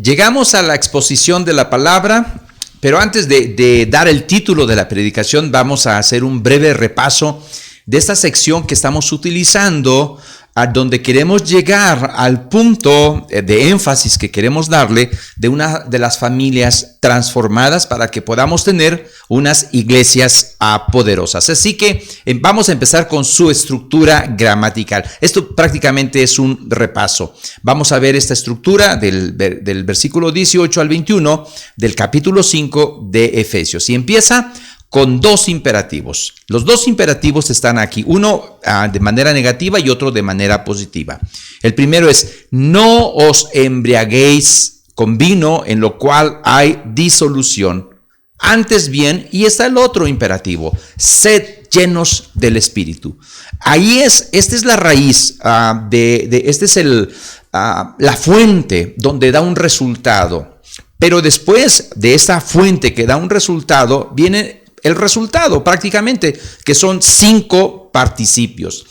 Llegamos a la exposición de la palabra, pero antes de dar el título de la predicación, vamos a hacer un breve repaso de esta sección que estamos utilizando, a donde queremos llegar al punto de énfasis que queremos darle de una de las familias transformadas para que podamos tener unas iglesias poderosas. Así que vamos a empezar con su estructura gramatical. Esto prácticamente es un repaso. Vamos a ver esta estructura del versículo 18 al 21 del capítulo 5 de Efesios. Y empieza con dos imperativos. Los dos imperativos están aquí, uno de manera negativa y otro de manera positiva. El primero es: no os embriaguéis con vino, en lo cual hay disolución. Antes bien, y está el otro imperativo: sed llenos del Espíritu. Esta es la raíz, esta es la fuente donde da un resultado. Pero después de esta fuente que da un resultado, viene el resultado prácticamente, que son 5 participios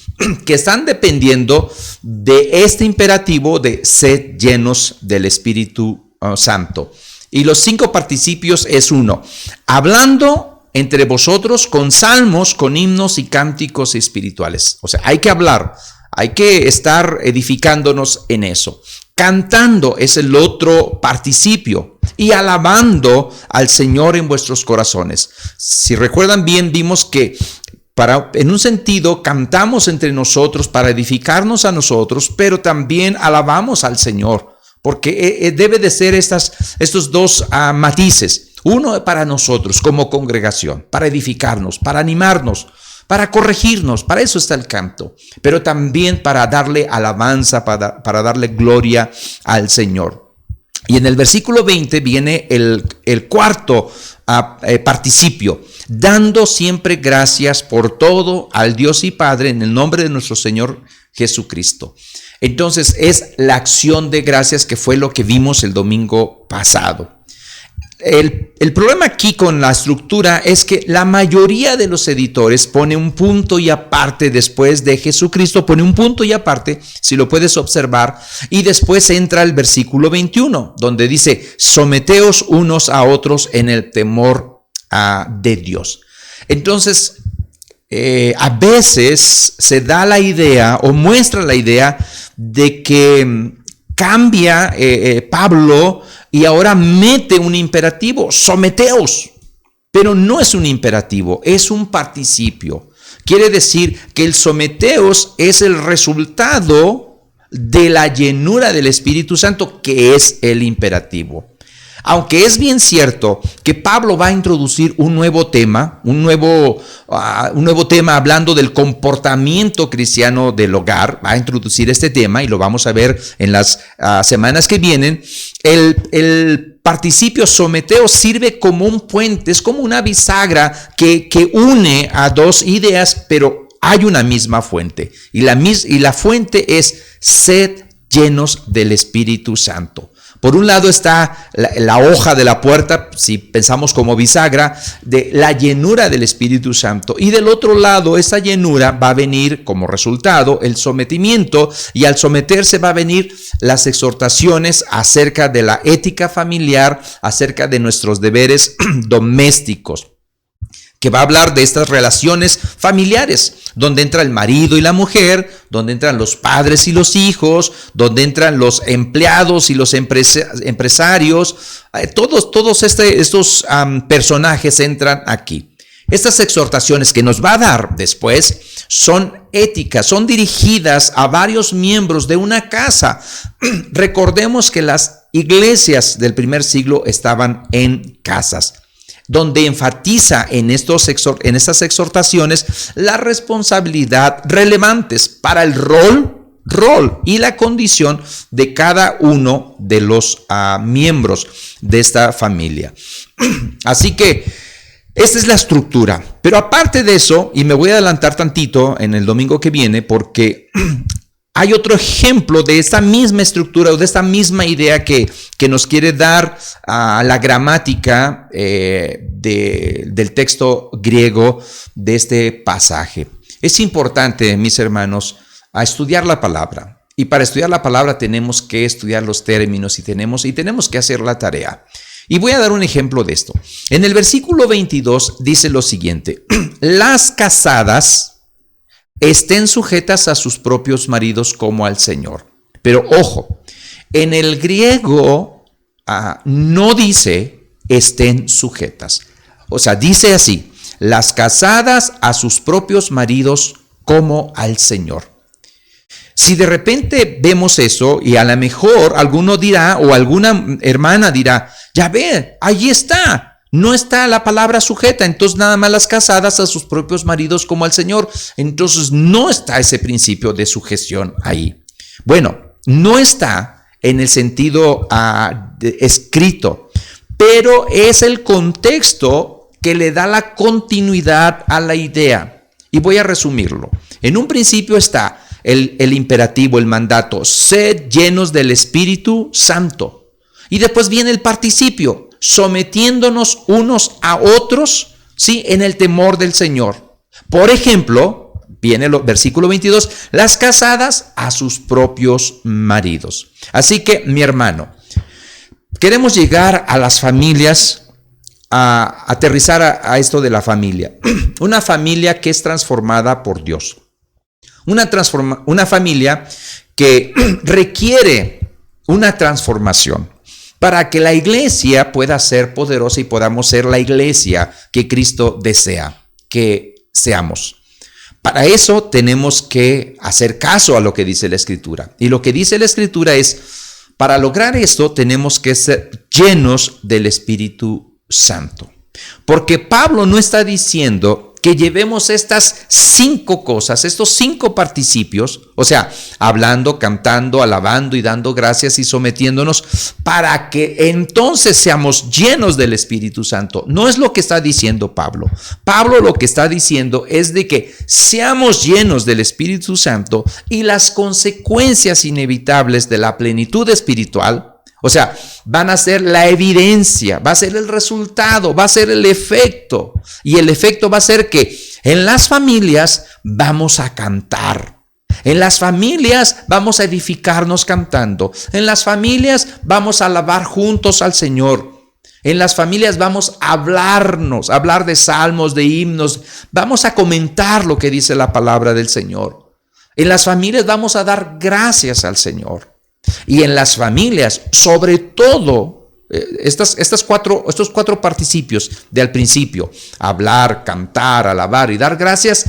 que están dependiendo de este imperativo de sed llenos del Espíritu Santo. Y los 5 participios es uno: hablando entre vosotros con salmos, con himnos y cánticos espirituales. O sea, hay que hablar, hay que estar edificándonos en eso. Cantando es el otro participio, y alabando al Señor en vuestros corazones. Si recuerdan bien, vimos que en un sentido cantamos entre nosotros para edificarnos a nosotros, pero también alabamos al Señor, porque debe de ser estos dos matices. Uno para nosotros como congregación, para edificarnos, para animarnos, para corregirnos, para eso está el canto, pero también para darle alabanza, para darle gloria al Señor. Y en el versículo 20 viene el cuarto participio: dando siempre gracias por todo al Dios y Padre en el nombre de nuestro Señor Jesucristo. Entonces es la acción de gracias, que fue lo que vimos el domingo pasado. El problema aquí con la estructura es que la mayoría de los editores pone un punto y aparte después de Jesucristo, pone un punto y aparte, si lo puedes observar, y después entra el versículo 21, donde dice: someteos unos a otros en el temor de Dios. Entonces, a veces se da la idea o muestra la idea de que cambia Pablo y ahora mete un imperativo: someteos. Pero no es un imperativo, es un participio. Quiere decir que el someteos es el resultado de la llenura del Espíritu Santo, que es el imperativo. Aunque es bien cierto que Pablo va a introducir un nuevo tema hablando del comportamiento cristiano del hogar, va a introducir este tema y lo vamos a ver en las semanas que vienen. El participio someteo sirve como un puente, es como una bisagra que une a dos ideas, pero hay una misma fuente. Y la fuente es: sed llenos del Espíritu Santo. Por un lado está la hoja de la puerta, si pensamos como bisagra, de la llenura del Espíritu Santo. Y del otro lado, esa llenura va a venir como resultado el sometimiento, y al someterse va a venir las exhortaciones acerca de la ética familiar, acerca de nuestros deberes domésticos, que va a hablar de estas relaciones familiares, donde entra el marido y la mujer, donde entran los padres y los hijos, donde entran los empleados y los empresarios. Todos estos personajes entran aquí. Estas exhortaciones que nos va a dar después son éticas, son dirigidas a varios miembros de una casa. Recordemos que las iglesias del primer siglo estaban en casas, donde enfatiza en estas exhortaciones la responsabilidad relevantes para el rol y la condición de cada uno de los miembros de esta familia. Así que esta es la estructura. Pero aparte de eso, y me voy a adelantar tantito en el domingo que viene, porque hay otro ejemplo de esta misma estructura o de esta misma idea que nos quiere dar la gramática del texto griego de este pasaje. Es importante, mis hermanos, a estudiar la palabra. Y para estudiar la palabra tenemos que estudiar los términos y tenemos que hacer la tarea. Y voy a dar un ejemplo de esto. En el versículo 22 dice lo siguiente: las casadas estén sujetas a sus propios maridos como al Señor. Pero ojo, en el griego no dice estén sujetas. O sea, dice así: las casadas a sus propios maridos como al Señor. Si de repente vemos eso y a lo mejor alguno dirá o alguna hermana dirá, ya ve, ahí está, no está la palabra sujeta, entonces nada más las casadas a sus propios maridos como al Señor, entonces no está ese principio de sujeción ahí. Bueno, no está en el sentido escrito, pero es el contexto que le da la continuidad a la idea. Y voy a resumirlo. En un principio está el imperativo, el mandato: sed llenos del Espíritu Santo. Y después viene el participio: sometiéndonos unos a otros, ¿sí?, en el temor del Señor. Por ejemplo, viene el versículo 22, las casadas a sus propios maridos. Así que, mi hermano, queremos llegar a las familias, a aterrizar a esto de la familia. Una familia que es transformada por Dios. Una familia que requiere una transformación para que la iglesia pueda ser poderosa y podamos ser la iglesia que Cristo desea que seamos. Para eso tenemos que hacer caso a lo que dice la Escritura. Y lo que dice la Escritura es, para lograr esto tenemos que ser llenos del Espíritu Santo. Porque Pablo no está diciendo que llevemos estas 5 cosas, estos 5 participios, o sea, hablando, cantando, alabando y dando gracias y sometiéndonos, para que entonces seamos llenos del Espíritu Santo. No es lo que está diciendo Pablo. Pablo lo que está diciendo es de que seamos llenos del Espíritu Santo y las consecuencias inevitables de la plenitud espiritual, o sea, van a ser la evidencia, va a ser el resultado, va a ser el efecto. Y el efecto va a ser que en las familias vamos a cantar. En las familias vamos a edificarnos cantando. En las familias vamos a alabar juntos al Señor. En las familias vamos a hablar de salmos, de himnos. Vamos a comentar lo que dice la palabra del Señor. En las familias vamos a dar gracias al Señor. Y en las familias, sobre todo, estos 4 participios de al principio: hablar, cantar, alabar y dar gracias,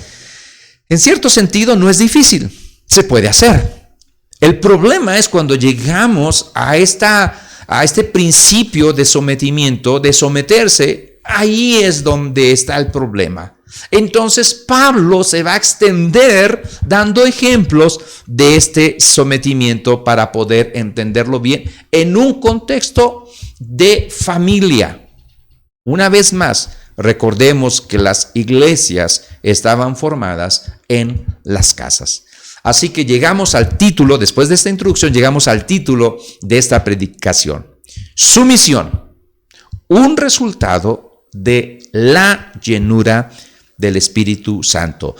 en cierto sentido no es difícil, se puede hacer. El problema es cuando llegamos a este principio de sometimiento, de someterse. Ahí es donde está el problema. Entonces Pablo se va a extender dando ejemplos de este sometimiento para poder entenderlo bien en un contexto de familia. Una vez más, recordemos que las iglesias estaban formadas en las casas. Así que llegamos al título, después de esta introducción, llegamos al título de esta predicación: sumisión, un resultado de la llenura del Espíritu Santo.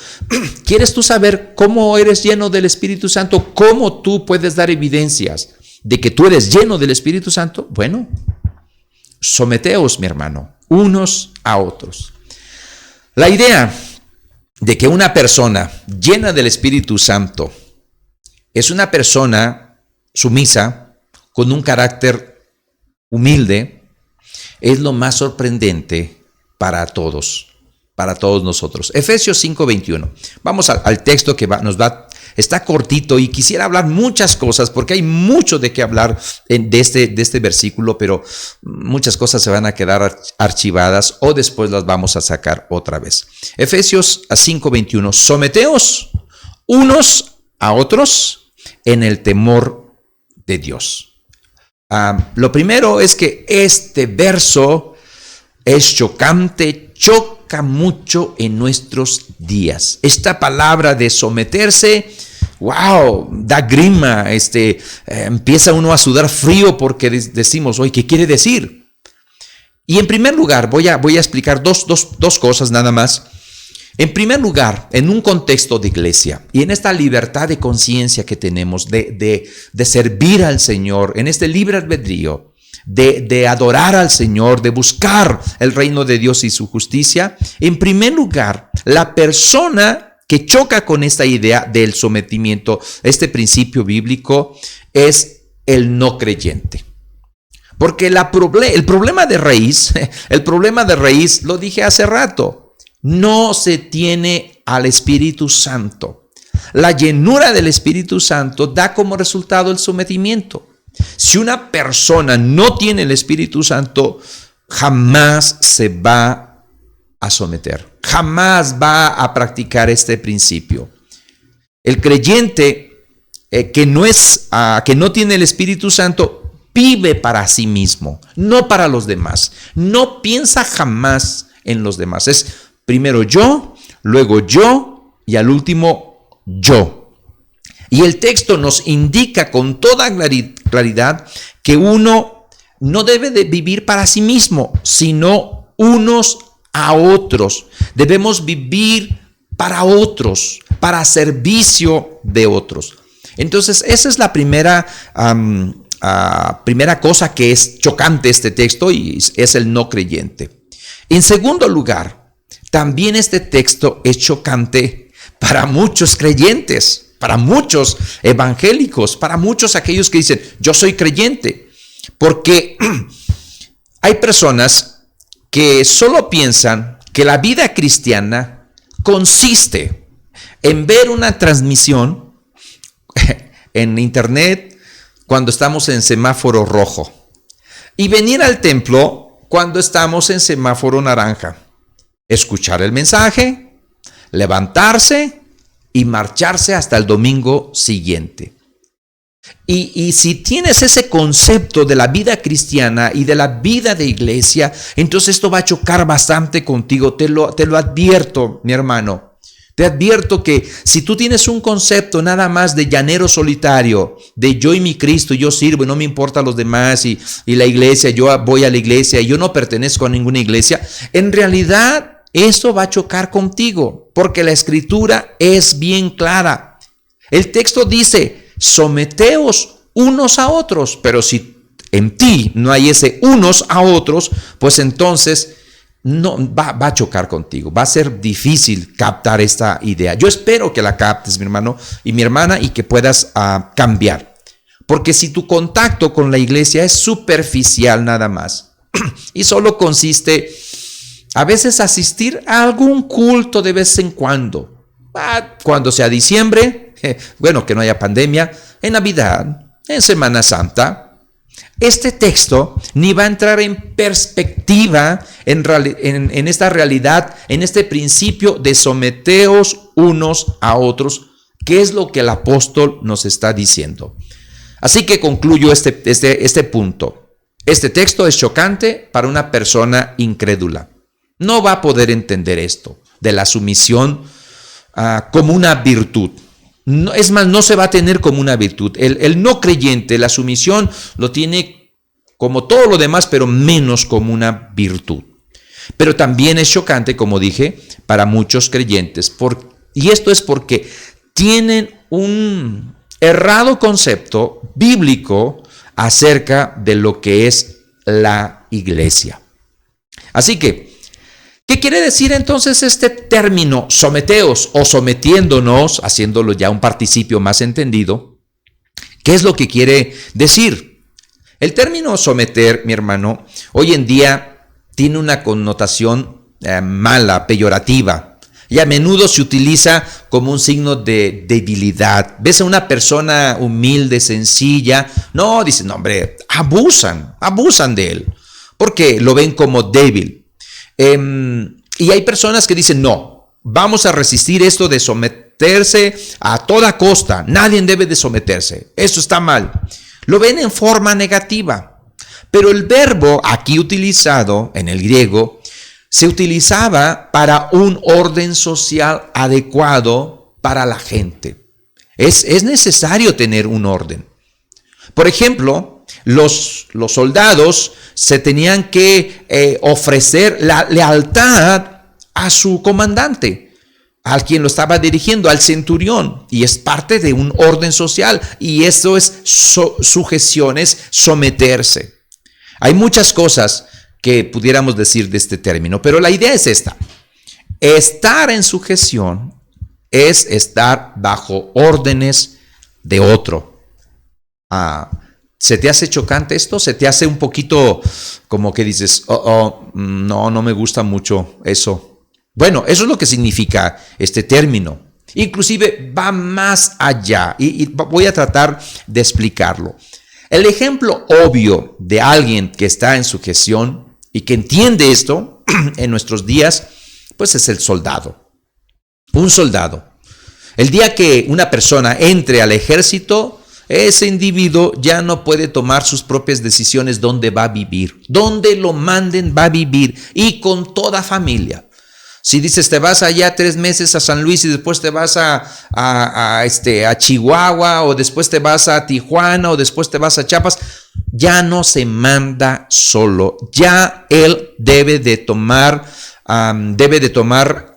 ¿Quieres tú saber cómo eres lleno del Espíritu Santo? ¿Cómo tú puedes dar evidencias de que tú eres lleno del Espíritu Santo? Bueno, someteos, mi hermano, unos a otros. La idea de que una persona llena del Espíritu Santo es una persona sumisa, con un carácter humilde, es lo más sorprendente para todos nosotros. Efesios 5:21. Vamos al texto que está cortito y quisiera hablar muchas cosas porque hay mucho de qué hablar de este versículo, pero muchas cosas se van a quedar archivadas o después las vamos a sacar otra vez. Efesios 5:21. Someteos unos a otros en el temor de Dios. Lo primero es que este verso es chocante, choca mucho en nuestros días. Esta palabra de someterse, wow, da grima, empieza uno a sudar frío porque decimos, oye, ¿qué quiere decir? Y en primer lugar, voy a explicar dos cosas nada más. En primer lugar, en un contexto de iglesia y en esta libertad de conciencia que tenemos de servir al Señor, en este libre albedrío, de adorar al Señor, de buscar el reino de Dios y su justicia, en primer lugar, la persona que choca con esta idea del sometimiento, este principio bíblico, es el no creyente. Porque el problema de raíz, lo dije hace rato, no se tiene al Espíritu Santo. La llenura del Espíritu Santo da como resultado el sometimiento. Si una persona no tiene el Espíritu Santo, jamás se va a someter, jamás va a practicar este principio. El creyente que no tiene el Espíritu Santo vive para sí mismo, no para los demás. No piensa jamás en los demás. Es primero yo, luego yo y al último yo. Y el texto nos indica con toda claridad que uno no debe de vivir para sí mismo, sino unos a otros. Debemos vivir para otros, para servicio de otros. Entonces, esa es la primera cosa que es chocante este texto, y es el no creyente. En segundo lugar, también este texto es chocante para muchos creyentes, para muchos evangélicos, para muchos aquellos que dicen, yo soy creyente, porque hay personas que solo piensan que la vida cristiana consiste en ver una transmisión en internet cuando estamos en semáforo rojo y venir al templo cuando estamos en semáforo naranja, escuchar el mensaje, levantarse y marcharse hasta el domingo siguiente. Y si tienes ese concepto de la vida cristiana y de la vida de iglesia, entonces esto va a chocar bastante contigo. Te lo advierto, mi hermano. Te advierto que si tú tienes un concepto nada más de llanero solitario, de yo y mi Cristo, yo sirvo y no me importa los demás, y la iglesia, yo voy a la iglesia y yo no pertenezco a ninguna iglesia, en realidad eso va a chocar contigo, porque la Escritura es bien clara. El texto dice, someteos unos a otros, pero si en ti no hay ese unos a otros, pues entonces no va a chocar contigo. Va a ser difícil captar esta idea. Yo espero que la captes, mi hermano y mi hermana, y que puedas cambiar. Porque si tu contacto con la iglesia es superficial nada más, y solo consiste a veces asistir a algún culto de vez en cuando sea diciembre, bueno, que no haya pandemia, en Navidad, en Semana Santa, este texto ni va a entrar en perspectiva en esta realidad, en este principio de someteos unos a otros, que es lo que el apóstol nos está diciendo. Así que concluyo este punto. Este texto es chocante para una persona incrédula. No va a poder entender esto de la sumisión como una virtud. No, es más, no se va a tener como una virtud. El no creyente, la sumisión, lo tiene como todo lo demás, pero menos como una virtud. Pero también es chocante, como dije, para muchos creyentes. Y esto es porque tienen un errado concepto bíblico acerca de lo que es la iglesia. Así que, ¿qué quiere decir entonces este término someteos o sometiéndonos, haciéndolo ya un participio más entendido? ¿Qué es lo que quiere decir? El término someter, mi hermano, hoy en día tiene una connotación mala, peyorativa, y a menudo se utiliza como un signo de debilidad. Ves a una persona humilde, sencilla, dicen, no hombre, abusan de él, porque lo ven como débil. Y hay personas que dicen, no, vamos a resistir esto de someterse a toda costa. Nadie debe de someterse. Eso está mal. Lo ven en forma negativa. Pero el verbo aquí utilizado en el griego se utilizaba para un orden social adecuado para la gente. Es necesario tener un orden. Por ejemplo, los soldados se tenían que ofrecer la lealtad a su comandante. al quien lo estaba dirigiendo, al centurión, y es parte de un orden social, y eso es sujeción, es someterse. Hay muchas cosas que pudiéramos decir de este término, pero la idea es esta: estar en sujeción es estar bajo órdenes de otro. ¿Se te hace chocante esto? ¿Se te hace un poquito como que dices, no me gusta mucho eso? Bueno, eso es lo que significa este término. Inclusive va más allá y voy a tratar de explicarlo. El ejemplo obvio de alguien que está en sujeción y que entiende esto en nuestros días, pues es el soldado. Un soldado. El día que una persona entre al ejército, ese individuo ya no puede tomar sus propias decisiones dónde va a vivir. Donde lo manden va a vivir, y con toda familia. Si dices te vas allá 3 meses a San Luis y después te vas a Chihuahua, o después te vas a Tijuana, o después te vas a Chiapas, ya no se manda solo. Ya él debe de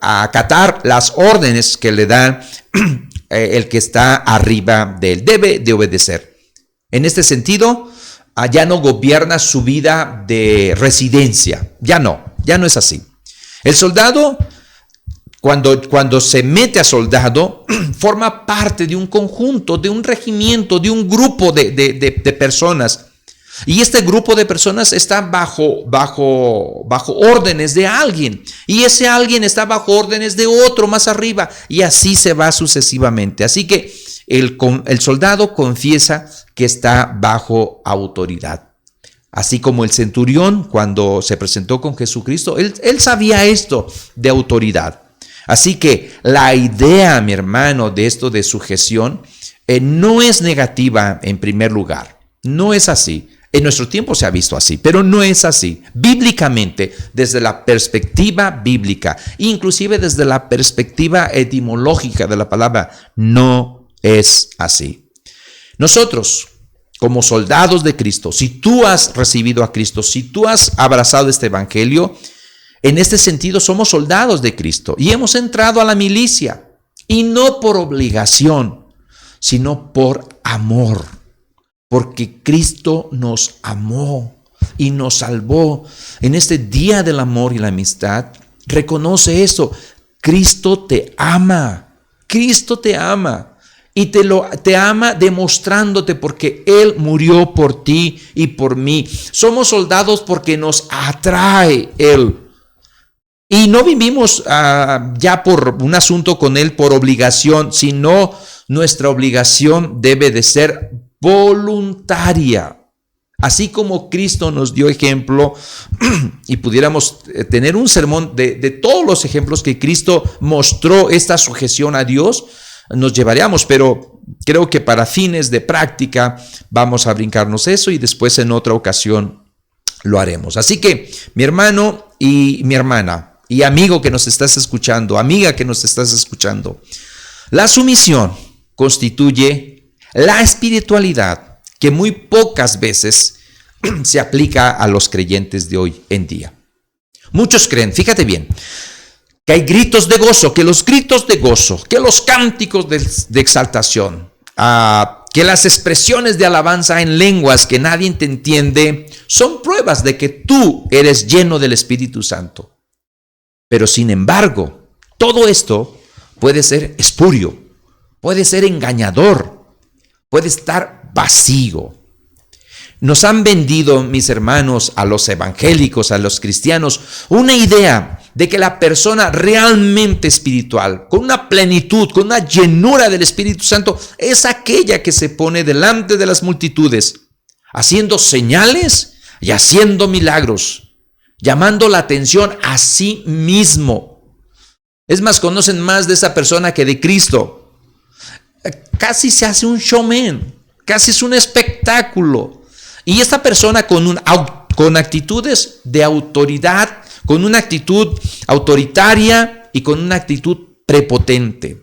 acatar las órdenes que le da el que está arriba de él. Debe de obedecer. En este sentido, ya no gobierna su vida de residencia. Ya no es así. El soldado, cuando se mete a soldado, forma parte de un conjunto, de un regimiento, de un grupo de personas. Y este grupo de personas está bajo órdenes de alguien. Y ese alguien está bajo órdenes de otro más arriba. Y así se va sucesivamente. Así que el soldado confiesa que está bajo autoridad. Así como el centurión, cuando se presentó con Jesucristo, él sabía esto de autoridad. Así que la idea, mi hermano, de esto de sujeción no es negativa en primer lugar. No es así. En nuestro tiempo se ha visto así, pero no es así. Bíblicamente, desde la perspectiva bíblica, inclusive desde la perspectiva etimológica de la palabra, no es así. Nosotros, como soldados de Cristo, si tú has recibido a Cristo, si tú has abrazado este evangelio, en este sentido somos soldados de Cristo y hemos entrado a la milicia, y no por obligación, sino por amor, porque Cristo nos amó y nos salvó. En este día del amor y la amistad, reconoce eso: Cristo te ama, Cristo te ama. Y te ama demostrándote, porque Él murió por ti y por mí. Somos soldados porque nos atrae Él. Y no vivimos ya por un asunto con Él por obligación, sino nuestra obligación debe de ser voluntaria. Así como Cristo nos dio ejemplo, y pudiéramos tener un sermón de todos los ejemplos que Cristo mostró esta sujeción a Dios, nos llevaríamos, pero creo que para fines de práctica vamos a brincarnos eso y después en otra ocasión lo haremos. Así que, mi hermano y mi hermana, y amigo que nos estás escuchando, amiga que nos estás escuchando, la sumisión constituye la espiritualidad que muy pocas veces se aplica a los creyentes de hoy en día. Muchos creen, fíjate bien, que hay gritos de gozo, que los gritos de gozo, que los cánticos de exaltación, que las expresiones de alabanza en lenguas que nadie te entiende, son pruebas de que tú eres lleno del Espíritu Santo. Pero sin embargo, todo esto puede ser espurio, puede ser engañador, puede estar vacío. Nos han vendido, mis hermanos, a los evangélicos, a los cristianos, una idea de que la persona realmente espiritual, con una plenitud, con una llenura del Espíritu Santo, es aquella que se pone delante de las multitudes, haciendo señales y haciendo milagros, llamando la atención a sí mismo. Es más, conocen más de esa persona que de Cristo. Casi se hace un showman, casi es un espectáculo. Y esta persona con actitudes de autoridad, con una actitud autoritaria y con una actitud prepotente.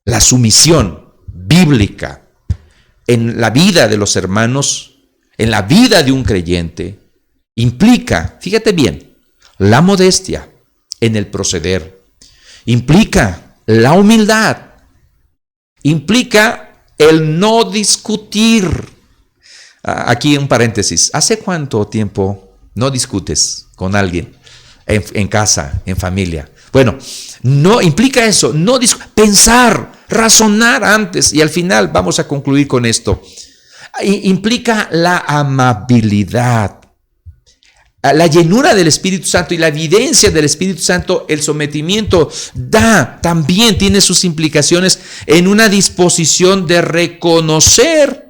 La sumisión bíblica en la vida de los hermanos, en la vida de un creyente, implica, fíjate bien, la modestia en el proceder. Implica la humildad, implica el no discutir. Aquí un paréntesis. ¿Hace cuánto tiempo no discutes con alguien en casa, en familia? Bueno, no implica eso, no pensar, razonar antes, y al final vamos a concluir con esto. Implica la amabilidad, la llenura del Espíritu Santo y la evidencia del Espíritu Santo. El sometimiento también tiene sus implicaciones en una disposición de reconocer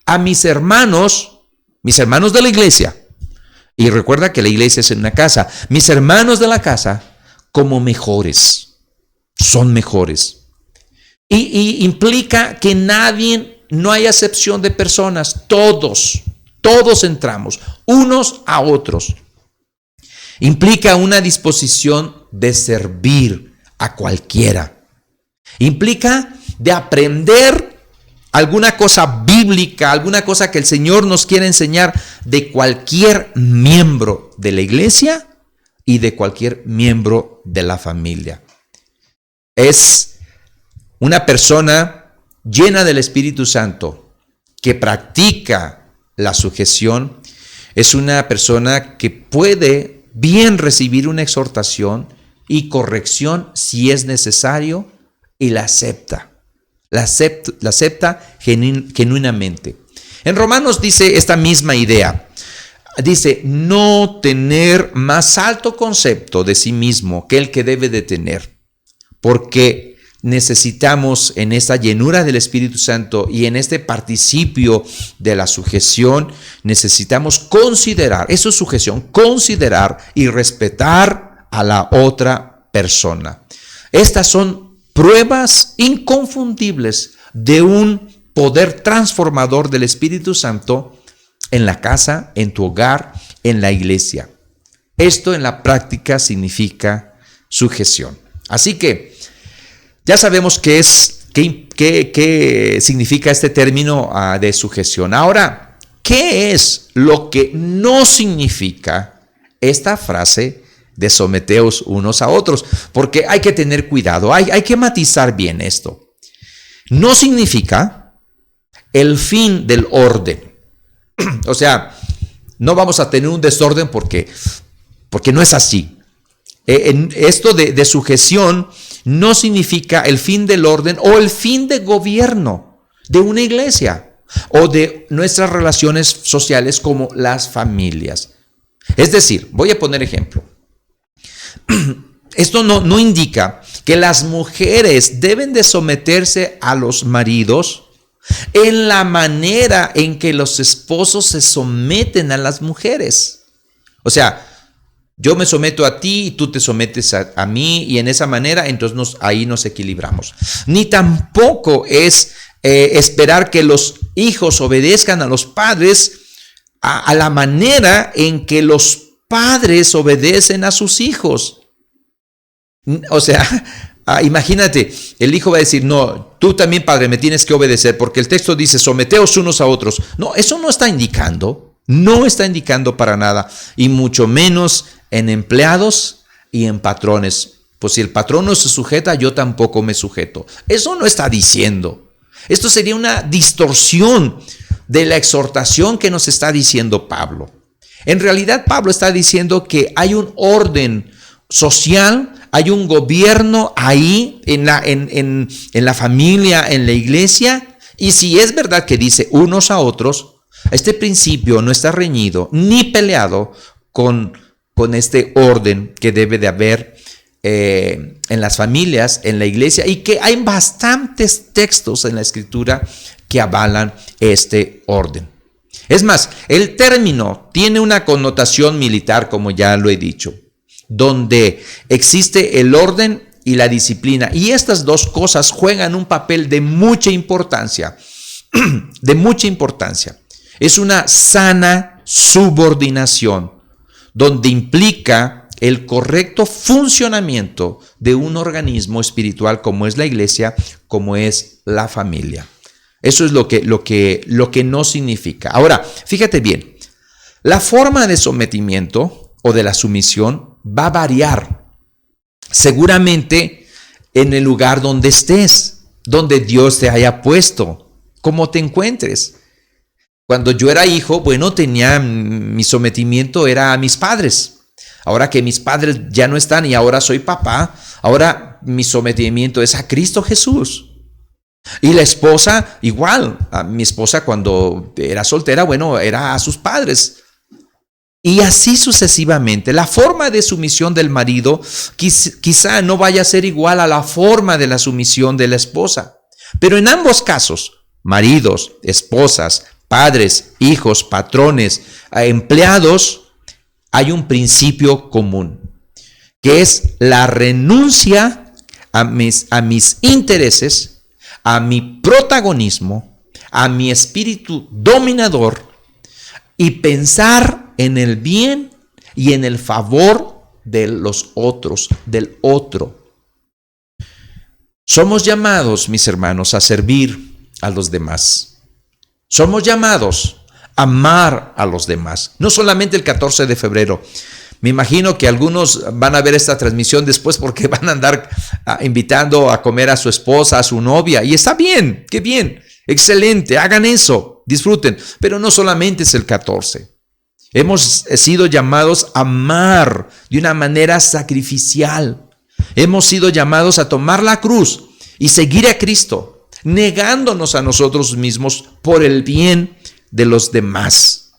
a mis hermanos de la iglesia. Y recuerda que la iglesia es en una casa. Mis hermanos de la casa como mejores, son mejores. Y implica que no hay acepción de personas, todos entramos, unos a otros. Implica una disposición de servir a cualquiera. Implica de aprender alguna cosa bíblica, alguna cosa que el Señor nos quiere enseñar de cualquier miembro de la iglesia y de cualquier miembro de la familia. Es una persona llena del Espíritu Santo que practica la sujeción. Es una persona que puede bien recibir una exhortación y corrección si es necesario y la acepta. La acepta genuinamente. En Romanos dice esta misma idea. Dice, no tener más alto concepto de sí mismo que el que debe de tener, porque necesitamos en esta llenura del Espíritu Santo y en este participio de la sujeción, necesitamos considerar, eso es sujeción, considerar y respetar a la otra persona. Estas son pruebas inconfundibles de un poder transformador del Espíritu Santo en la casa, en tu hogar, en la iglesia. Esto en la práctica significa sujeción. Así que ya sabemos qué significa este término de sujeción. Ahora, ¿qué es lo que no significa esta frase de someteos unos a otros? Porque hay que tener cuidado, hay que matizar bien esto. No significa el fin del orden. O sea, no vamos a tener un desorden porque no es así. Esto de sujeción no significa el fin del orden o el fin de gobierno de una iglesia o de nuestras relaciones sociales como las familias. Es decir, voy a poner ejemplo. Esto no indica que las mujeres deben de someterse a los maridos en la manera en que los esposos se someten a las mujeres. O sea, yo me someto a ti y tú te sometes a mí, y en esa manera entonces ahí nos equilibramos. Ni tampoco es esperar que los hijos obedezcan a los padres a la manera en que los padres obedecen a sus hijos. O sea, imagínate, el hijo va a decir, no, tú también, padre, me tienes que obedecer, porque el texto dice, someteos unos a otros. No, eso no está indicando para nada, y mucho menos en empleados y en patrones. Pues si el patrón no se sujeta, yo tampoco me sujeto. Eso no está diciendo. Esto sería una distorsión de la exhortación que nos está diciendo Pablo. En realidad, Pablo está diciendo que hay un orden social, hay un gobierno ahí en la familia, en la iglesia, y si es verdad que dice unos a otros, este principio no está reñido ni peleado con este orden que debe de haber en las familias, en la iglesia, y que hay bastantes textos en la Escritura que avalan este orden. Es más, el término tiene una connotación militar, como ya lo he dicho, donde existe el orden y la disciplina, y estas dos cosas juegan un papel de mucha importancia, Es una sana subordinación, donde implica el correcto funcionamiento de un organismo espiritual como es la iglesia, como es la familia. Eso es lo que no significa. Ahora, fíjate bien, la forma de sometimiento o de la sumisión va a variar. Seguramente en el lugar donde estés, donde Dios te haya puesto, como te encuentres. Cuando yo era hijo, bueno, tenía mi sometimiento era a mis padres. Ahora que mis padres ya no están y ahora soy papá, ahora mi sometimiento es a Cristo Jesús. Y la esposa, igual, a mi esposa cuando era soltera, bueno, era a sus padres. Y así sucesivamente. La forma de sumisión del marido quizá no vaya a ser igual a la forma de la sumisión de la esposa. Pero en ambos casos, maridos, esposas, padres, hijos, patrones, empleados, hay un principio común, que es la renuncia a mis intereses, a mi protagonismo, a mi espíritu dominador y pensar en el bien y en el favor de los otros, del otro. Somos llamados, mis hermanos, a servir a los demás. Somos llamados a amar a los demás. No solamente el 14 de febrero. Me imagino que algunos van a ver esta transmisión después porque van a andar invitando a comer a su esposa, a su novia. Y está bien, qué bien, excelente, hagan eso, disfruten. Pero no solamente es el 14. Hemos sido llamados a amar de una manera sacrificial. Hemos sido llamados a tomar la cruz y seguir a Cristo, negándonos a nosotros mismos por el bien de los demás.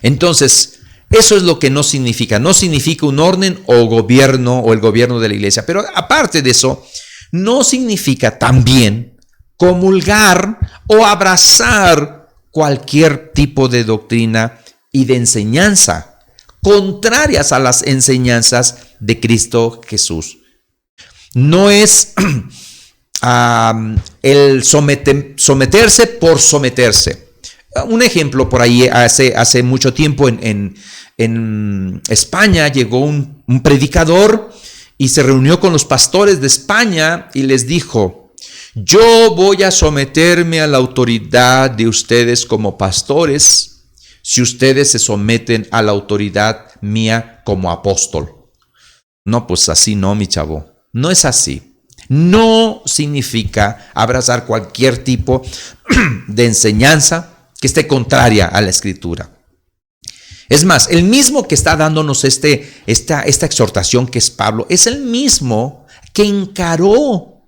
Entonces, eso es lo que no significa un orden o gobierno o el gobierno de la iglesia. Pero aparte de eso, no significa también comulgar o abrazar cualquier tipo de doctrina y de enseñanza contrarias a las enseñanzas de Cristo Jesús. No es el someterse por someterse. Un ejemplo por ahí, hace mucho tiempo en España llegó un predicador y se reunió con los pastores de España y les dijo: yo voy a someterme a la autoridad de ustedes como pastores si ustedes se someten a la autoridad mía como apóstol. No, pues así no, mi chavo, no es así. No significa abrazar cualquier tipo de enseñanza que esté contraria a la Escritura. Es más, el mismo que está dándonos esta exhortación, que es Pablo, es el mismo que encaró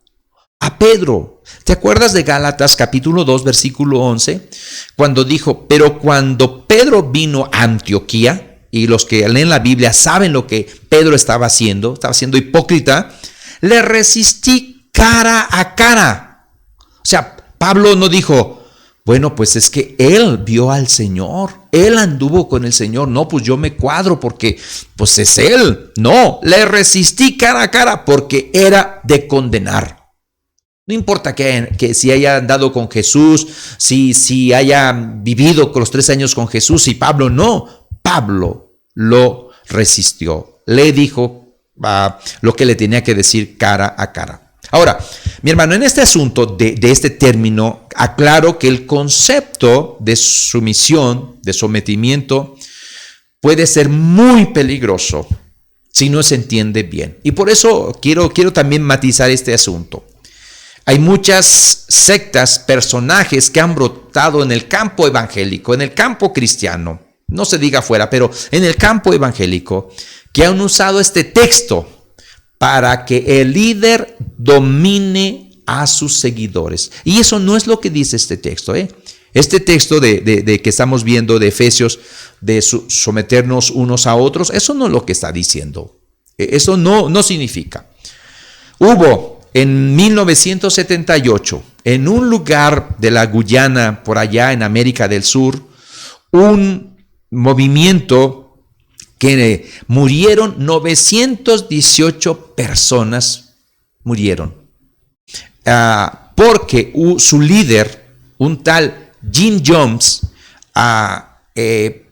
a Pedro. ¿Te acuerdas de Gálatas capítulo 2, versículo 11? Cuando dijo: pero cuando Pedro vino a Antioquía, y los que leen la Biblia saben lo que Pedro estaba siendo hipócrita, le resistí cara a cara. O sea, Pablo no dijo: bueno, pues es que él vio al Señor, él anduvo con el Señor, no, pues yo me cuadro porque pues es él. No, le resistí cara a cara porque era de condenar. No importa que si haya andado con Jesús, si haya vivido con los 3 años con Jesús, y Pablo no. Pablo lo resistió, le dijo lo que le tenía que decir cara a cara. Ahora, mi hermano, en este asunto de este término, aclaro que el concepto de sumisión, de sometimiento, puede ser muy peligroso si no se entiende bien. Y por eso quiero también matizar este asunto. Hay muchas sectas, personajes que han brotado en el campo evangélico, en el campo cristiano, no se diga afuera, pero en el campo evangélico, que han usado este texto para que el líder domine a sus seguidores. Y eso no es lo que dice este texto. Este texto de que estamos viendo de Efesios, de someternos unos a otros, eso no es lo que está diciendo. Eso no significa. Hubo en 1978, en un lugar de la Guyana, por allá en América del Sur, un movimiento que murieron 918 personas, porque su líder, un tal Jim Jones,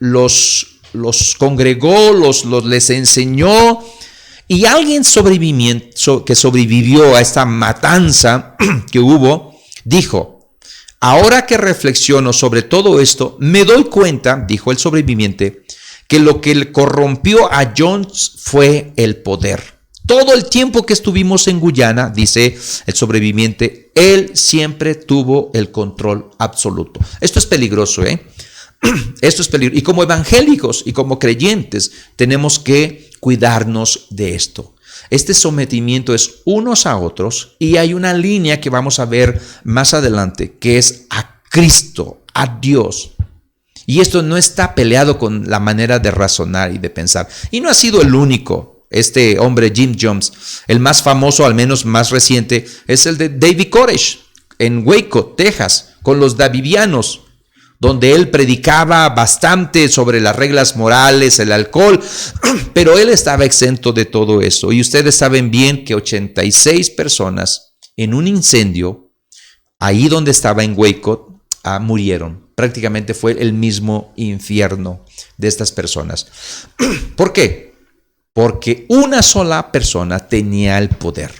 los congregó, les enseñó, y alguien que sobrevivió a esta matanza que hubo, dijo: ahora que reflexiono sobre todo esto, me doy cuenta, dijo el sobreviviente, que lo que corrompió a Jones fue el poder. Todo el tiempo que estuvimos en Guyana, dice el sobreviviente, él siempre tuvo el control absoluto. Esto es peligroso, ¿eh? Esto es peligroso. Y como evangélicos y como creyentes tenemos que cuidarnos de esto. Este sometimiento es unos a otros y hay una línea que vamos a ver más adelante que es a Cristo, a Dios. Y esto no está peleado con la manera de razonar y de pensar. Y no ha sido el único. Este hombre, Jim Jones, el más famoso, al menos más reciente, es el de David Koresh en Waco, Texas, con los davidianos, donde él predicaba bastante sobre las reglas morales, el alcohol, pero él estaba exento de todo eso. Y ustedes saben bien que 86 personas en un incendio, ahí donde estaba en Waco, murieron. Prácticamente fue el mismo infierno de estas personas. ¿Por qué? Porque una sola persona tenía el poder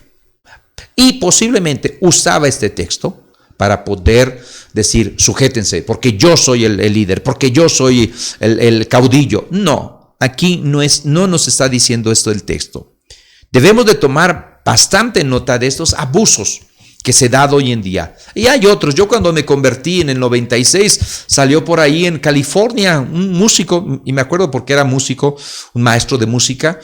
y posiblemente usaba este texto para poder decir, sujétense, porque yo soy el líder, porque yo soy el caudillo. No, aquí no nos está diciendo esto el texto. Debemos de tomar bastante nota de estos abusos que se da hoy en día. Y hay otros. Yo cuando me convertí en el 96, salió por ahí en California un músico, y me acuerdo porque era músico, un maestro de música,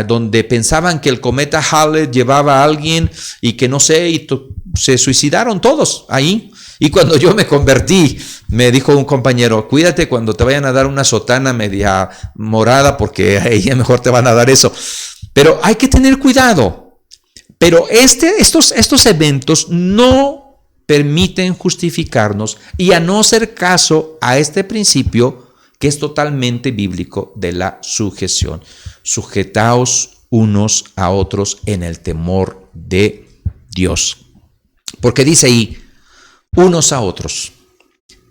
donde pensaban que el cometa Halley llevaba a alguien y que no sé, y se suicidaron todos ahí. Y cuando yo me convertí, me dijo un compañero, cuídate cuando te vayan a dar una sotana media morada, porque ahí mejor te van a dar eso. Pero hay que tener cuidado. Pero estos eventos no permiten justificarnos y a no hacer caso a este principio que es totalmente bíblico de la sujeción. Sujetaos unos a otros en el temor de Dios. Porque dice ahí, unos a otros.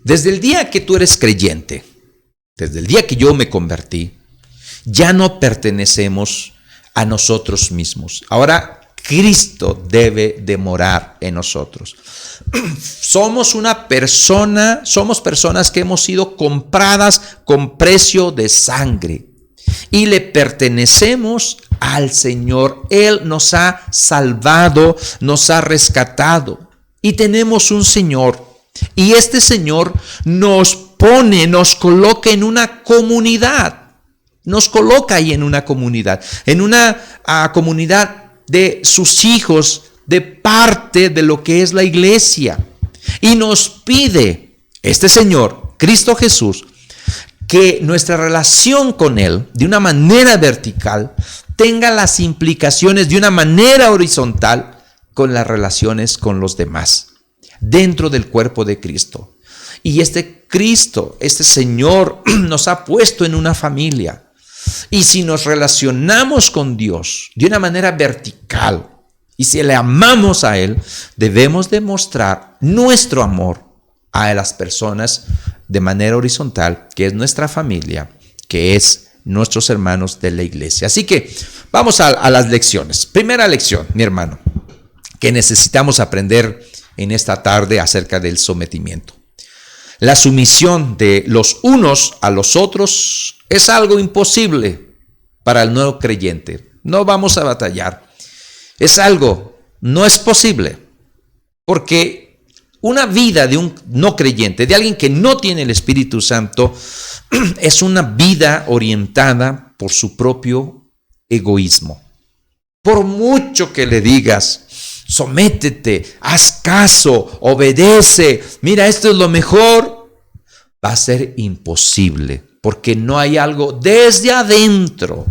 Desde el día que tú eres creyente, desde el día que yo me convertí, ya no pertenecemos a nosotros mismos. Ahora, Cristo debe de morar en nosotros. Somos personas que hemos sido compradas con precio de sangre y le pertenecemos al Señor. Él nos ha salvado, nos ha rescatado y tenemos un Señor. Y este Señor nos coloca en una comunidad. Nos coloca ahí en una comunidad, comunidad de sus hijos, de parte de lo que es la iglesia. Y nos pide este Señor, Cristo Jesús, que nuestra relación con Él, de una manera vertical, tenga las implicaciones de una manera horizontal con las relaciones con los demás, dentro del cuerpo de Cristo. Y este Cristo, este Señor, nos ha puesto en una familia. Y si nos relacionamos con Dios de una manera vertical y si le amamos a Él, debemos demostrar nuestro amor a las personas de manera horizontal, que es nuestra familia, que es nuestros hermanos de la iglesia. Así que vamos a las lecciones. Primera lección, mi hermano, que necesitamos aprender en esta tarde acerca del sometimiento. La sumisión de los unos a los otros es algo imposible para el nuevo creyente. No vamos a batallar. No es posible. Porque una vida de un no creyente, de alguien que no tiene el Espíritu Santo, es una vida orientada por su propio egoísmo. Por mucho que le digas, sométete, haz caso, obedece, mira, esto es lo mejor, va a ser imposible, porque no hay algo desde adentro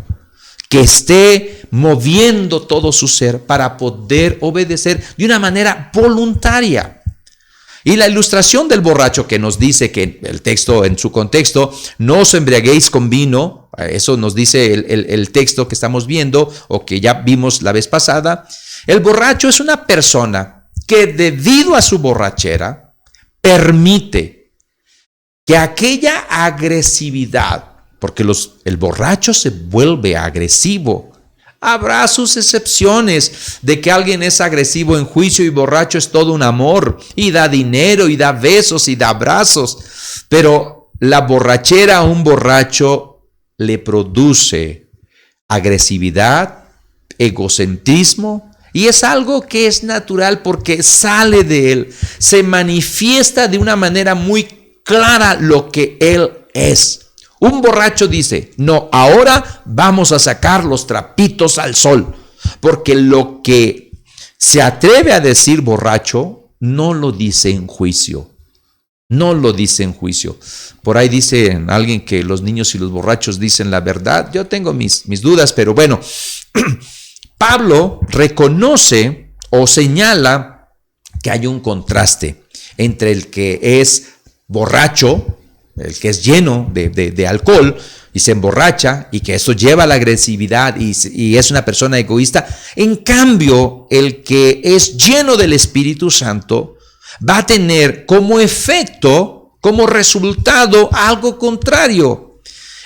que esté moviendo todo su ser para poder obedecer de una manera voluntaria. Y la ilustración del borracho que nos dice que el texto en su contexto, no os embriaguéis con vino, eso nos dice el texto que estamos viendo o que ya vimos la vez pasada. El borracho es una persona que debido a su borrachera permite que aquella agresividad, porque el borracho se vuelve agresivo. Habrá sus excepciones de que alguien es agresivo en juicio y borracho es todo un amor y da dinero y da besos y da abrazos. Pero la borrachera a un borracho le produce agresividad egocentrismo, y es algo que es natural porque sale de él, se manifiesta de una manera muy clara lo que él es. Un borracho dice, no, ahora vamos a sacar los trapitos al sol, porque lo que se atreve a decir borracho no lo dice en juicio. No lo dice en juicio. Por ahí dice alguien que los niños y los borrachos dicen la verdad. Yo tengo mis dudas, pero bueno, Pablo reconoce o señala que hay un contraste entre el que es borracho, el que es lleno de alcohol y se emborracha y que eso lleva a la agresividad y es una persona egoísta. En cambio, el que es lleno del Espíritu Santo va a tener como efecto, como resultado, algo contrario.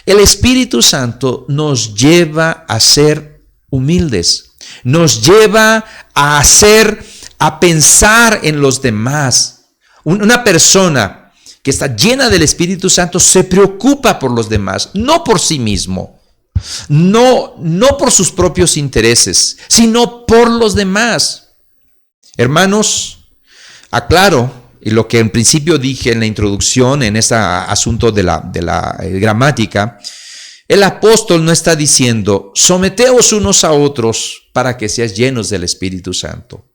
El Espíritu Santo nos lleva a ser humildes, nos lleva a pensar en los demás. Una persona que está llena del Espíritu Santo se preocupa por los demás, no por sí mismo, no por sus propios intereses, sino por los demás. Hermanos, aclaro, y lo que en principio dije en la introducción, en este asunto de la gramática, el apóstol no está diciendo, someteos unos a otros para que seas llenos del Espíritu Santo.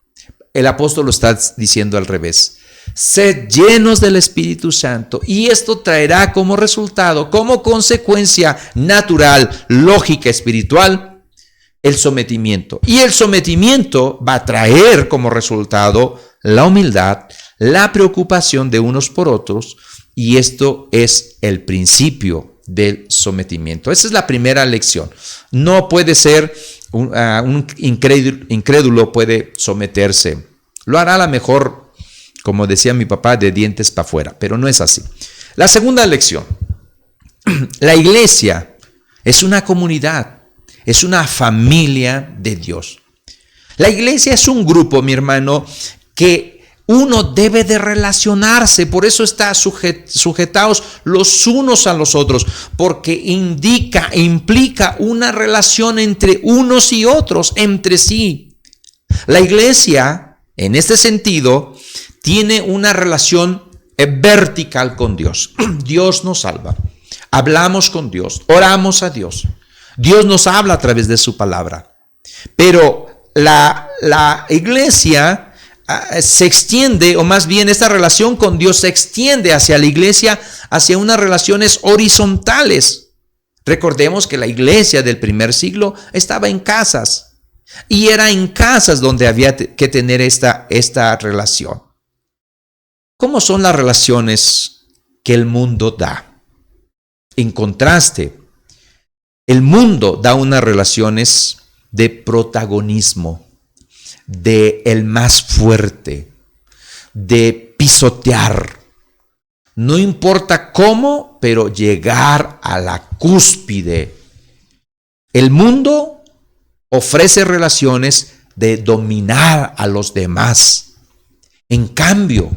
El apóstol lo está diciendo al revés. Sed llenos del Espíritu Santo y esto traerá como resultado, como consecuencia natural, lógica, espiritual, el sometimiento. Y el sometimiento va a traer como resultado la humildad, la preocupación de unos por otros, y esto es el principio del sometimiento. Esa es la primera lección. No puede ser un incrédulo puede someterse. Lo hará a lo mejor, como decía mi papá, de dientes para afuera, pero no es así. La segunda lección. La iglesia es una comunidad, es una familia de Dios. La iglesia es un grupo, mi hermano, que uno debe de relacionarse, por eso está sujetados los unos a los otros, porque implica una relación entre unos y otros, entre sí. La iglesia, en este sentido, tiene una relación vertical con Dios. Dios nos salva, hablamos con Dios, oramos a Dios. Dios nos habla a través de su palabra, pero la iglesia se extiende, o más bien esta relación con Dios se extiende hacia la iglesia, hacia unas relaciones horizontales. Recordemos que la iglesia del primer siglo estaba en casas, y era en casas donde había que tener esta relación. ¿Cómo son las relaciones que el mundo da? En contraste, el mundo da unas relaciones de protagonismo, de el más fuerte, de pisotear. No importa cómo, pero llegar a la cúspide. El mundo ofrece relaciones de dominar a los demás. En cambio,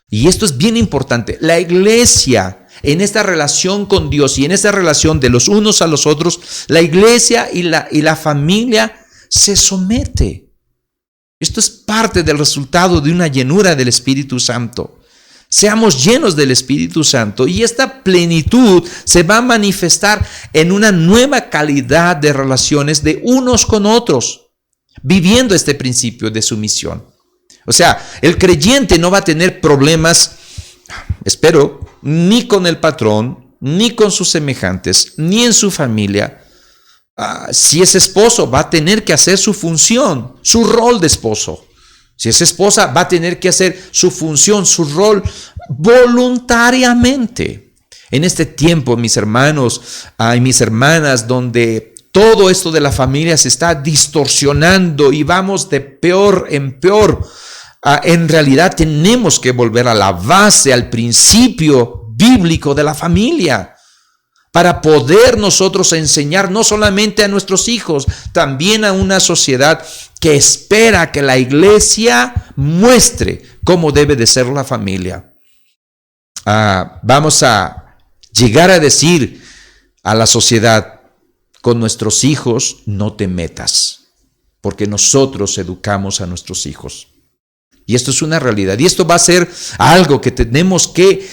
y esto es bien importante, la iglesia en esta relación con Dios y en esta relación de los unos a los otros, la iglesia y la familia se somete. Esto es parte del resultado de una llenura del Espíritu Santo. Seamos llenos del Espíritu Santo y esta plenitud se va a manifestar en una nueva calidad de relaciones de unos con otros, viviendo este principio de sumisión. O sea, el creyente no va a tener problemas, espero, ni con el patrón, ni con sus semejantes, ni en su familia. Si es esposo, va a tener que hacer su función, su rol de esposo. Si es esposa, va a tener que hacer su función, su rol voluntariamente. En este tiempo, mis hermanos y mis hermanas, donde todo esto de la familia se está distorsionando y vamos de peor en peor, en realidad tenemos que volver a la base, al principio bíblico de la familia, para poder nosotros enseñar no solamente a nuestros hijos, también a una sociedad que espera que la iglesia muestre cómo debe de ser la familia. Vamos a llegar a decir a la sociedad, con nuestros hijos no te metas. porque nosotros educamos a nuestros hijos. Y esto es una realidad. Y esto va a ser algo que tenemos que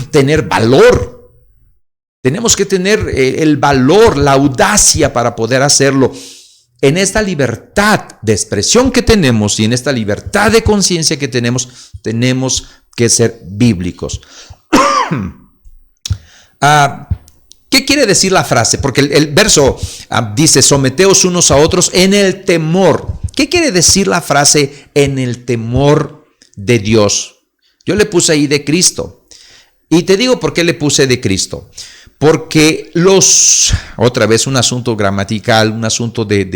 tener valor. Tenemos que tener el valor, la audacia para poder hacerlo. En esta libertad de expresión que tenemos y en esta libertad de conciencia que tenemos que ser bíblicos. ¿Qué quiere decir la frase? Porque el verso dice, someteos unos a otros en el temor. ¿Qué quiere decir la frase en el temor de Dios? Yo le puse ahí de Cristo. Y te digo por qué le puse de Cristo. Porque otra vez un asunto gramatical, un asunto del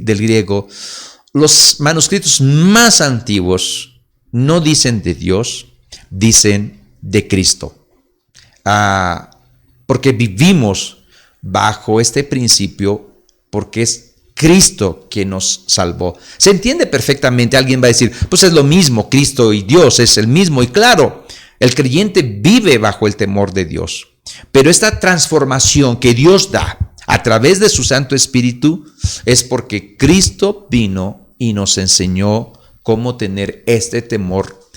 griego, los manuscritos más antiguos no dicen de Dios, dicen de Cristo. Porque vivimos bajo este principio, porque es Cristo quien nos salvó. Se entiende perfectamente. Alguien va a decir, pues es lo mismo, Cristo y Dios es el mismo. Y claro, el creyente vive bajo el temor de Dios. Pero esta transformación que Dios da a través de su Santo Espíritu es porque Cristo vino y nos enseñó cómo tener este temor,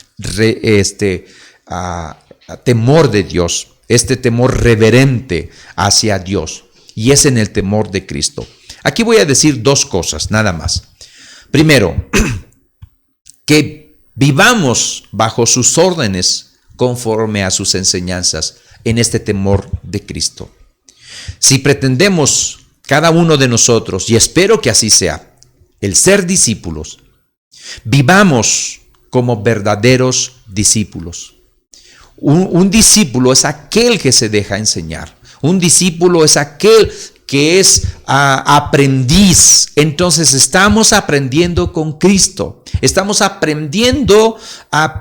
temor de Dios, este temor reverente hacia Dios. Y es en el temor de Cristo. Aquí voy a decir dos cosas, nada más. Primero, que vivamos bajo sus órdenes conforme a sus enseñanzas en este temor de Cristo. Si pretendemos cada uno de nosotros, y espero que así sea, el ser discípulos, vivamos como verdaderos discípulos. Un discípulo es aquel que se deja enseñar. Un discípulo es aquel que es aprendiz. Entonces estamos aprendiendo con Cristo. Estamos aprendiendo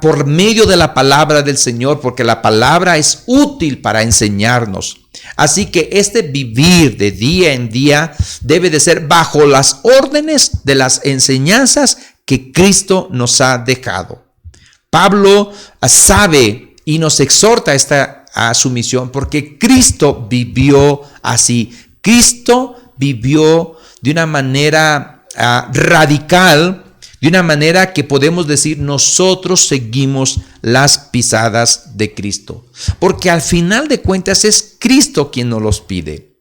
por medio de la palabra del Señor, porque la palabra es útil para enseñarnos. Así que este vivir de día en día debe de ser bajo las órdenes de las enseñanzas que Cristo nos ha dejado. Pablo sabe y nos exhorta a su misión porque Cristo vivió así. Cristo vivió de una manera radical, de una manera que podemos decir nosotros seguimos las pisadas de Cristo. Porque al final de cuentas es Cristo quien nos los pide.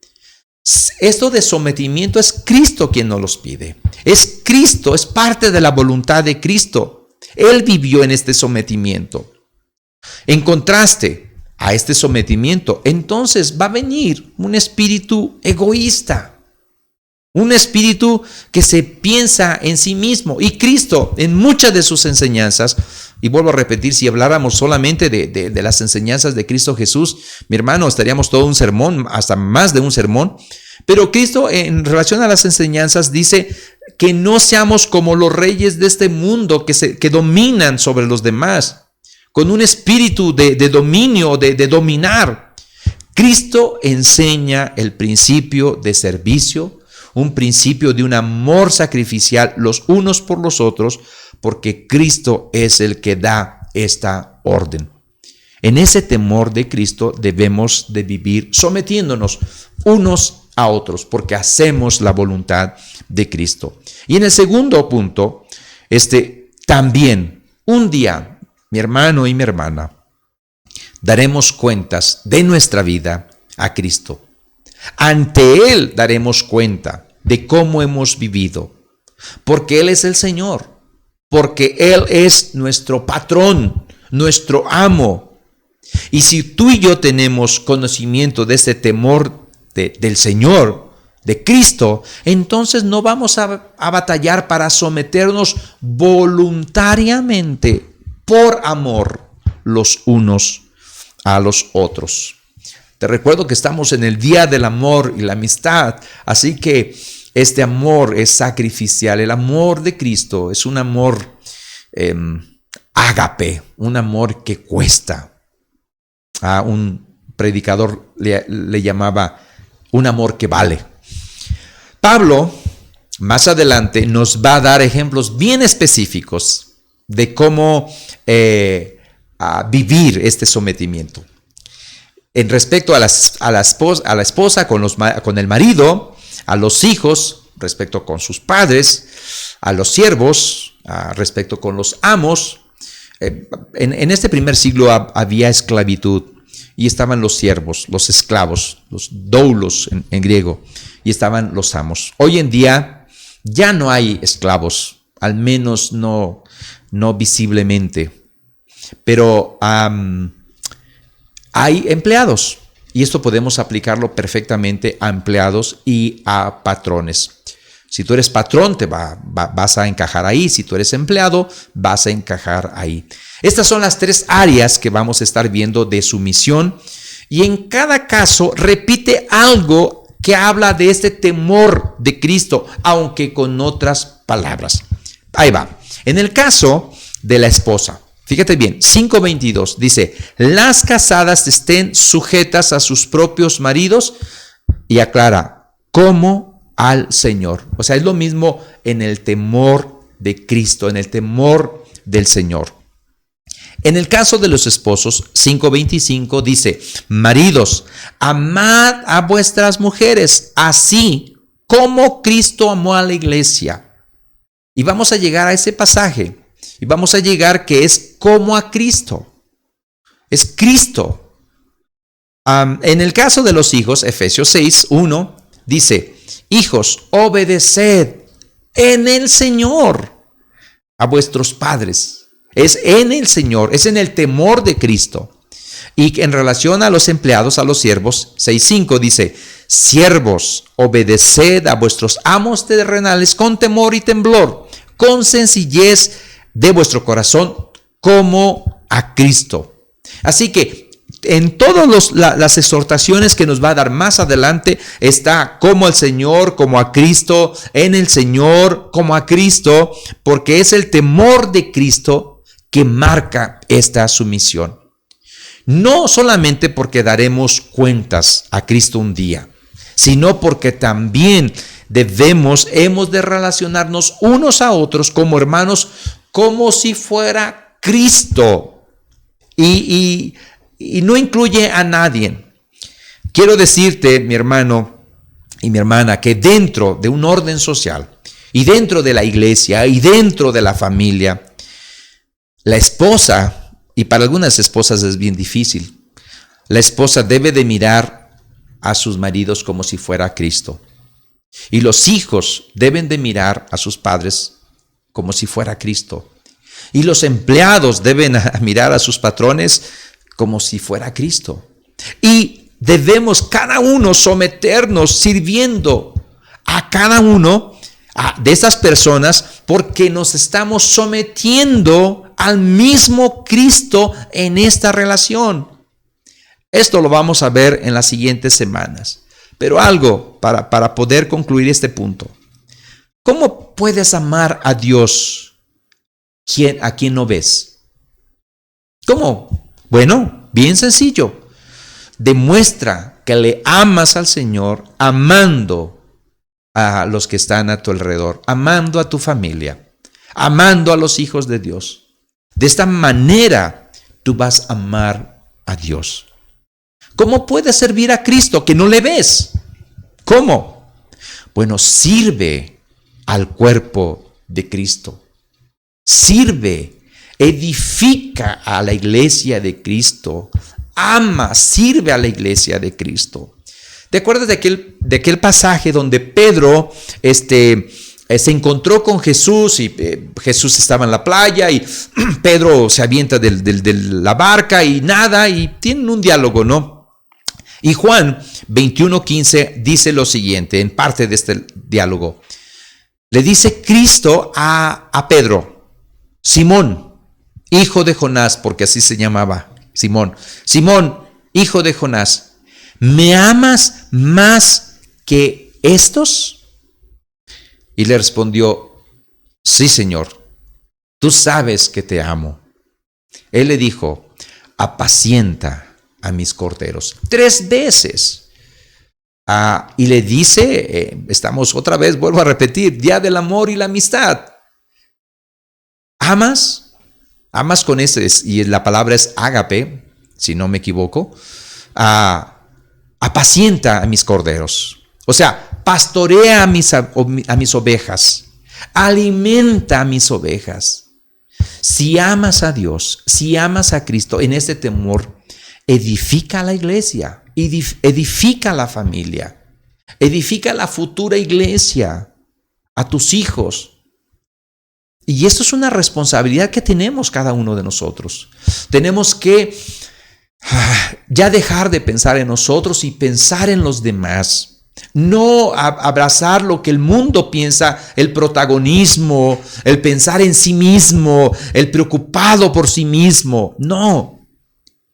Esto de sometimiento es Cristo quien nos los pide. Es Cristo, es parte de la voluntad de Cristo. Él vivió en este sometimiento. En contraste a este sometimiento, entonces va a venir un espíritu egoísta, un espíritu que se piensa en sí mismo. Y Cristo, en muchas de sus enseñanzas, y vuelvo a repetir, si habláramos solamente de las enseñanzas de Cristo Jesús, mi hermano, estaríamos todo un sermón, hasta más de un sermón. Pero Cristo, en relación a las enseñanzas, dice que no seamos como los reyes de este mundo que dominan sobre los demás, con un espíritu de dominio, de dominar. Cristo enseña el principio de servicio, un principio de un amor sacrificial los unos por los otros, porque Cristo es el que da esta orden. En ese temor de Cristo debemos de vivir sometiéndonos unos a otros, porque hacemos la voluntad de Cristo. Y en el segundo punto, también un día, mi hermano y mi hermana, daremos cuentas de nuestra vida a Cristo. Ante Él daremos cuenta de cómo hemos vivido, porque Él es el Señor, porque Él es nuestro patrón, nuestro amo. Y si tú y yo tenemos conocimiento de este temor del Señor, de Cristo, entonces no vamos a batallar para someternos voluntariamente, por amor, los unos a los otros. Te recuerdo que estamos en el Día del Amor y la Amistad, así que este amor es sacrificial. El amor de Cristo es un amor ágape, un amor que cuesta. A un predicador le llamaba un amor que vale. Pablo, más adelante, nos va a dar ejemplos bien específicos de cómo vivir este sometimiento. En respecto a la esposa con el marido, a los hijos, respecto con sus padres, a los siervos, respecto con los amos. En este primer siglo había esclavitud y estaban los siervos, los esclavos, los doulos en griego, y estaban los amos. Hoy en día ya no hay esclavos, al menos no visiblemente, pero hay empleados, y esto podemos aplicarlo perfectamente a empleados y a patrones. Si tú eres patrón, vas a encajar ahí. Si tú eres empleado, vas a encajar ahí. Estas son las tres áreas que vamos a estar viendo de sumisión. Y en cada caso repite algo que habla de este temor de Cristo, aunque con otras palabras. Ahí va. En el caso de la esposa, fíjate bien, 5:22 dice, las casadas estén sujetas a sus propios maridos, y aclara, como al Señor. O sea, es lo mismo en el temor de Cristo, en el temor del Señor. En el caso de los esposos, 5:25 dice, maridos, amad a vuestras mujeres, así como Cristo amó a la iglesia. Y vamos a llegar a ese pasaje, y vamos a llegar que es como a Cristo. Es Cristo. En el caso de los hijos, Efesios 6:1 dice, hijos, obedeced en el Señor a vuestros padres. Es en el Señor, es en el temor de Cristo. Y en relación a los empleados, a los siervos, 6:5 dice, siervos, obedeced a vuestros amos terrenales con temor y temblor, con sencillez de vuestro corazón, como a Cristo. Así que en todas las exhortaciones que nos va a dar más adelante está como al Señor, como a Cristo, en el Señor, como a Cristo, porque es el temor de Cristo que marca esta sumisión. No solamente porque daremos cuentas a Cristo un día, sino porque también hemos de relacionarnos unos a otros como hermanos, como si fuera Cristo. Y no incluye a nadie. Quiero decirte, mi hermano y mi hermana, que dentro de un orden social y dentro de la iglesia y dentro de la familia, la esposa, y para algunas esposas es bien difícil, la esposa debe de mirar a sus maridos como si fuera Cristo. Y los hijos deben de mirar a sus padres como si fuera Cristo. Y los empleados deben mirar a sus patrones como si fuera Cristo. Y debemos cada uno someternos sirviendo a cada uno de estas personas, porque nos estamos sometiendo al mismo Cristo en esta relación. Esto lo vamos a ver en las siguientes semanas. Pero algo para poder concluir este punto. ¿Cómo puedes amar a Dios a quien no ves? ¿Cómo? Bueno, bien sencillo. Demuestra que le amas al Señor amando a los que están a tu alrededor, amando a tu familia, amando a los hijos de Dios. De esta manera tú vas a amar a Dios. ¿Cómo puedes servir a Cristo que no le ves? ¿Cómo? Bueno, sirve al cuerpo de Cristo. Sirve, edifica a la iglesia de Cristo. Ama, sirve a la iglesia de Cristo. ¿Te acuerdas de aquel pasaje donde Pedro se encontró con Jesús y Jesús estaba en la playa y Pedro se avienta de la barca y nada y tienen un diálogo, ¿no? Y Juan 21:15 dice lo siguiente, en parte de este diálogo. Le dice Cristo a Pedro, Simón, hijo de Jonás, porque así se llamaba Simón. Simón, hijo de Jonás, ¿me amas más que estos? Y le respondió, sí, Señor, tú sabes que te amo. Él le dijo, apacienta a mis corderos. 3 veces. Y le dice, estamos otra vez, vuelvo a repetir, día del amor y la amistad. ¿Amas? Amas con ese, y la palabra es ágape, si no me equivoco. Apacienta a mis corderos. O sea, pastorea a mis ovejas, alimenta a mis ovejas. Si amas a Dios, si amas a Cristo, en este temor, edifica la iglesia, edifica la familia, edifica la futura iglesia, a tus hijos. Y esto es una responsabilidad que tenemos cada uno de nosotros. Tenemos que ya dejar de pensar en nosotros y pensar en los demás. No abrazar lo que el mundo piensa, el protagonismo, el pensar en sí mismo, el preocupado por sí mismo. No,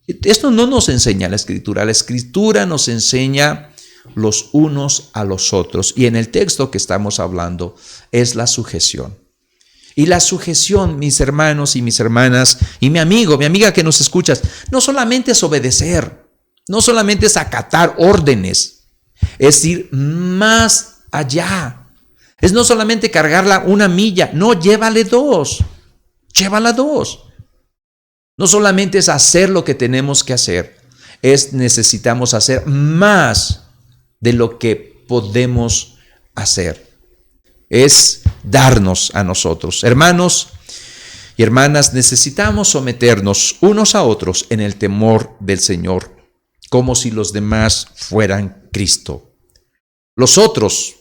esto no nos enseña la Escritura. La Escritura nos enseña los unos a los otros. Y en el texto que estamos hablando es la sujeción. Y la sujeción, mis hermanos y mis hermanas, y mi amigo, mi amiga que nos escuchas, no solamente es obedecer, no solamente es acatar órdenes, es ir más allá. Es no solamente cargarla 1 milla, no, llévala 2. No solamente es hacer lo que tenemos que hacer, necesitamos hacer más de lo que podemos hacer. Es darnos a nosotros. Hermanos y hermanas, necesitamos someternos unos a otros en el temor del Señor, como si los demás fueran Cristo. Los otros,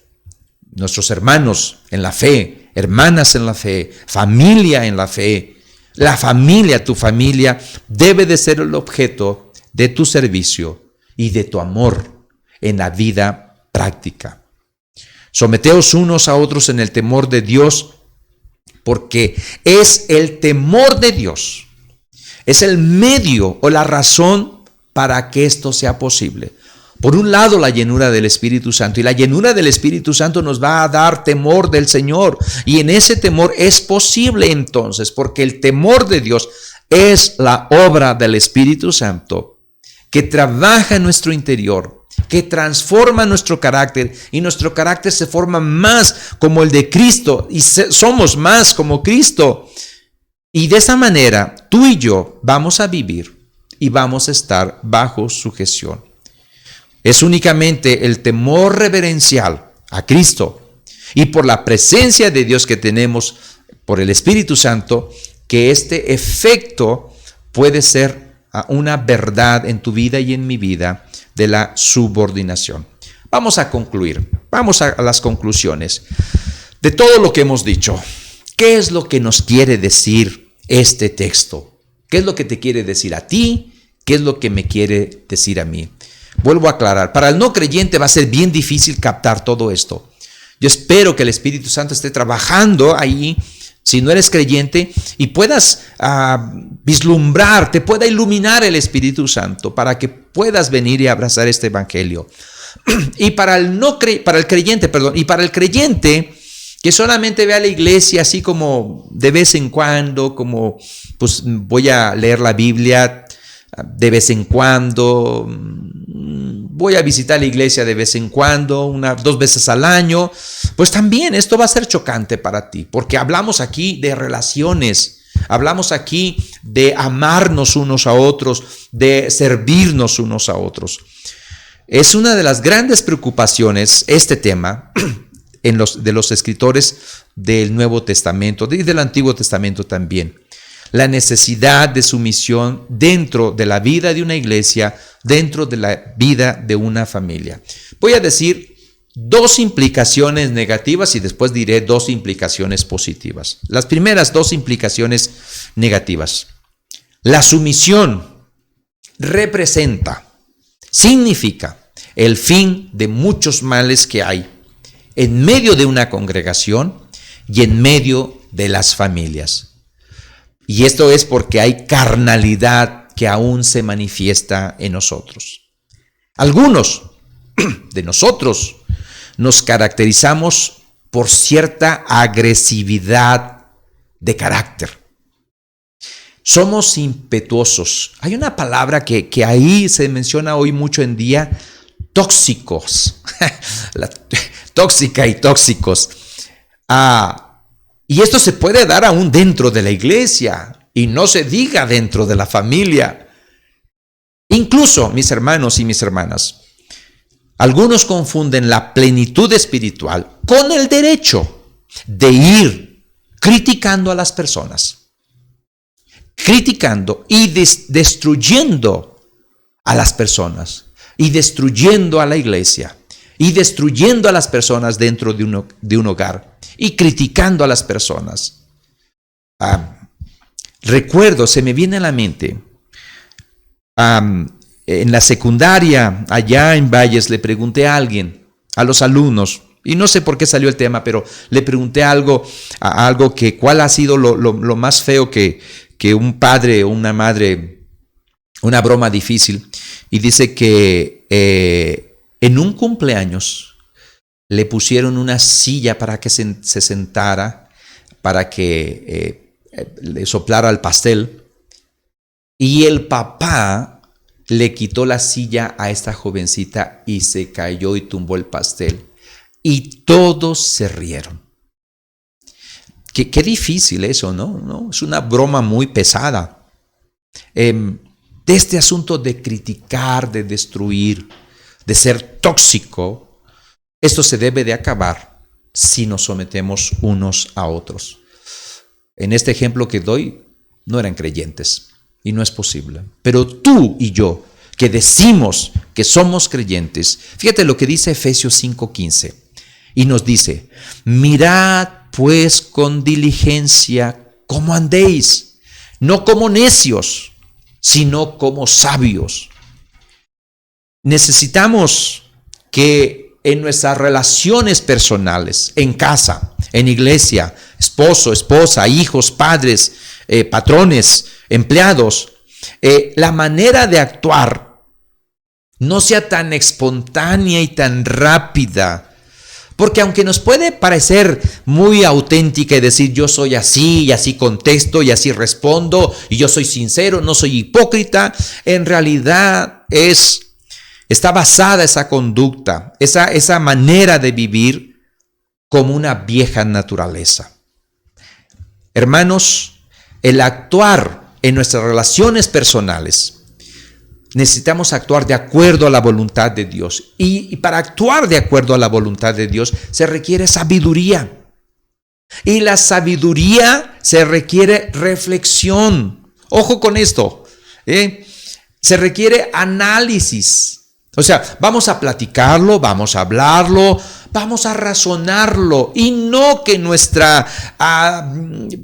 nuestros hermanos en la fe, hermanas en la fe, familia en la fe, la familia, tu familia, debe de ser el objeto de tu servicio y de tu amor en la vida práctica. Someteos unos a otros en el temor de Dios, porque es el temor de Dios, es el medio o la razón para que esto sea posible. Por un lado, la llenura del Espíritu Santo, y la llenura del Espíritu Santo nos va a dar temor del Señor, y en ese temor es posible entonces, porque el temor de Dios es la obra del Espíritu Santo, que trabaja en nuestro interior, que transforma nuestro carácter, y nuestro carácter se forma más como el de Cristo, y somos más como Cristo. Y de esa manera, tú y yo vamos a vivir y vamos a estar bajo sujeción. Es únicamente el temor reverencial a Cristo y por la presencia de Dios que tenemos por el Espíritu Santo que este efecto puede ser una verdad en tu vida y en mi vida de la subordinación. Vamos a concluir, vamos a las conclusiones de todo lo que hemos dicho. ¿Qué es lo que nos quiere decir este texto? ¿Qué es lo que te quiere decir a ti? ¿Qué es lo que me quiere decir a mí? Vuelvo a aclarar, para el no creyente va a ser bien difícil captar todo esto. Yo espero que el Espíritu Santo esté trabajando ahí, si no eres creyente, y puedas vislumbrar, te pueda iluminar el Espíritu Santo para que puedas venir y abrazar este evangelio. Y para el creyente, que solamente ve a la iglesia así como de vez en cuando, como pues voy a leer la Biblia de vez en cuando, voy a visitar la iglesia de vez en cuando, 2 veces al año, pues también esto va a ser chocante para ti, porque hablamos aquí de relaciones, hablamos aquí de amarnos unos a otros, de servirnos unos a otros. Es una de las grandes preocupaciones este tema de los escritores del Nuevo Testamento y del Antiguo Testamento también. La necesidad de sumisión dentro de la vida de una iglesia, dentro de la vida de una familia. Voy a decir 2 implicaciones negativas y después diré 2 implicaciones positivas. Las primeras 2 implicaciones negativas. La sumisión significa el fin de muchos males que hay en medio de una congregación y en medio de las familias. Y esto es porque hay carnalidad que aún se manifiesta en nosotros. Algunos de nosotros nos caracterizamos por cierta agresividad de carácter. Somos impetuosos. Hay una palabra que ahí se menciona hoy mucho en día, tóxicos. Tóxica y tóxicos. Y esto se puede dar aún dentro de la iglesia y no se diga dentro de la familia. Incluso, mis hermanos y mis hermanas, Algunos confunden la plenitud espiritual con el derecho de ir criticando a las personas, criticando y destruyendo a las personas, y destruyendo a la iglesia, y destruyendo a las personas dentro de un hogar, y criticando a las personas. Recuerdo, se me viene a la mente, en la secundaria, allá en Valles, le pregunté a alguien, a los alumnos, y no sé por qué salió el tema, pero le pregunté algo que cuál ha sido lo más feo que un padre o una madre, una broma difícil, y dice que en un cumpleaños le pusieron una silla para que se sentara, para que le soplara el pastel, y el papá le quitó la silla a esta jovencita y se cayó y tumbó el pastel. Y todos se rieron. Qué difícil eso, ¿no? Es una broma muy pesada. De este asunto de criticar, de destruir, de ser tóxico, esto se debe de acabar si nos sometemos unos a otros. En este ejemplo que doy, no eran creyentes. Y no es posible. Pero tú y yo, que decimos que somos creyentes, fíjate lo que dice Efesios 5:15. Y nos dice, mirad pues con diligencia cómo andéis, no como necios, sino como sabios. Necesitamos que en nuestras relaciones personales, en casa, en iglesia, esposo, esposa, hijos, padres, patrones, empleados, la manera de actuar no sea tan espontánea y tan rápida, porque aunque nos puede parecer muy auténtica y decir yo soy así y así contesto y así respondo y yo soy sincero, no soy hipócrita, en realidad está basada esa conducta, esa manera de vivir como una vieja naturaleza. Hermanos, el actuar en nuestras relaciones personales, necesitamos actuar de acuerdo a la voluntad de Dios. Y para actuar de acuerdo a la voluntad de Dios se requiere sabiduría. Y la sabiduría se requiere reflexión. Ojo con esto. Se requiere análisis. O sea, vamos a platicarlo, vamos a hablarlo, vamos a razonarlo, y no que nuestra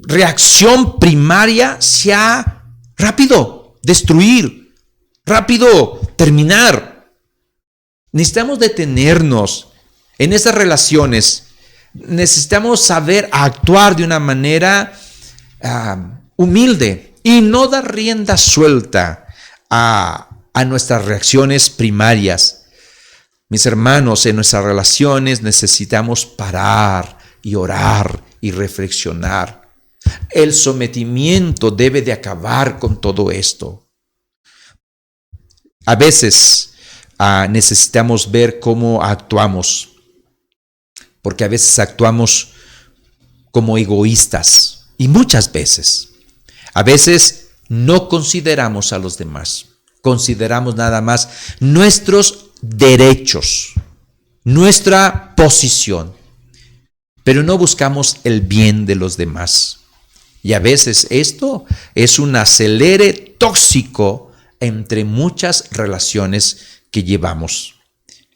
reacción primaria sea rápido, destruir, rápido, terminar. Necesitamos detenernos en esas relaciones. Necesitamos saber actuar de una manera humilde y no dar rienda suelta a nuestras reacciones primarias. Mis hermanos, en nuestras relaciones necesitamos parar y orar y reflexionar. El sometimiento debe de acabar con todo esto. A veces necesitamos ver cómo actuamos, porque a veces actuamos como egoístas y muchas veces. A veces no consideramos a los demás, consideramos nada más nuestros derechos, nuestra posición, pero no buscamos el bien de los demás. Y a veces esto es un acelere tóxico entre muchas relaciones que llevamos.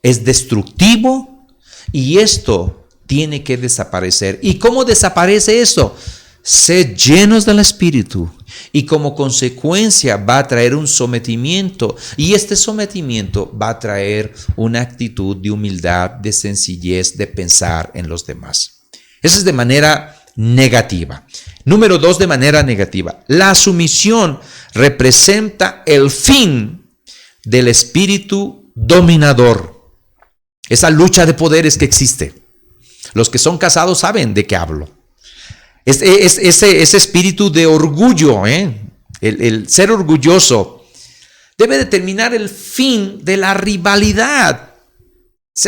Es destructivo y esto tiene que desaparecer. ¿Y cómo desaparece esto? Sed llenos del Espíritu, y como consecuencia va a traer un sometimiento, y este sometimiento va a traer una actitud de humildad, de sencillez, de pensar en los demás. Eso es de manera negativa. Número 2, de manera negativa. La sumisión representa el fin del espíritu dominador. Esa lucha de poderes que existe. Los que son casados saben de qué hablo. Ese espíritu de orgullo, el ser orgulloso, debe determinar el fin de la rivalidad.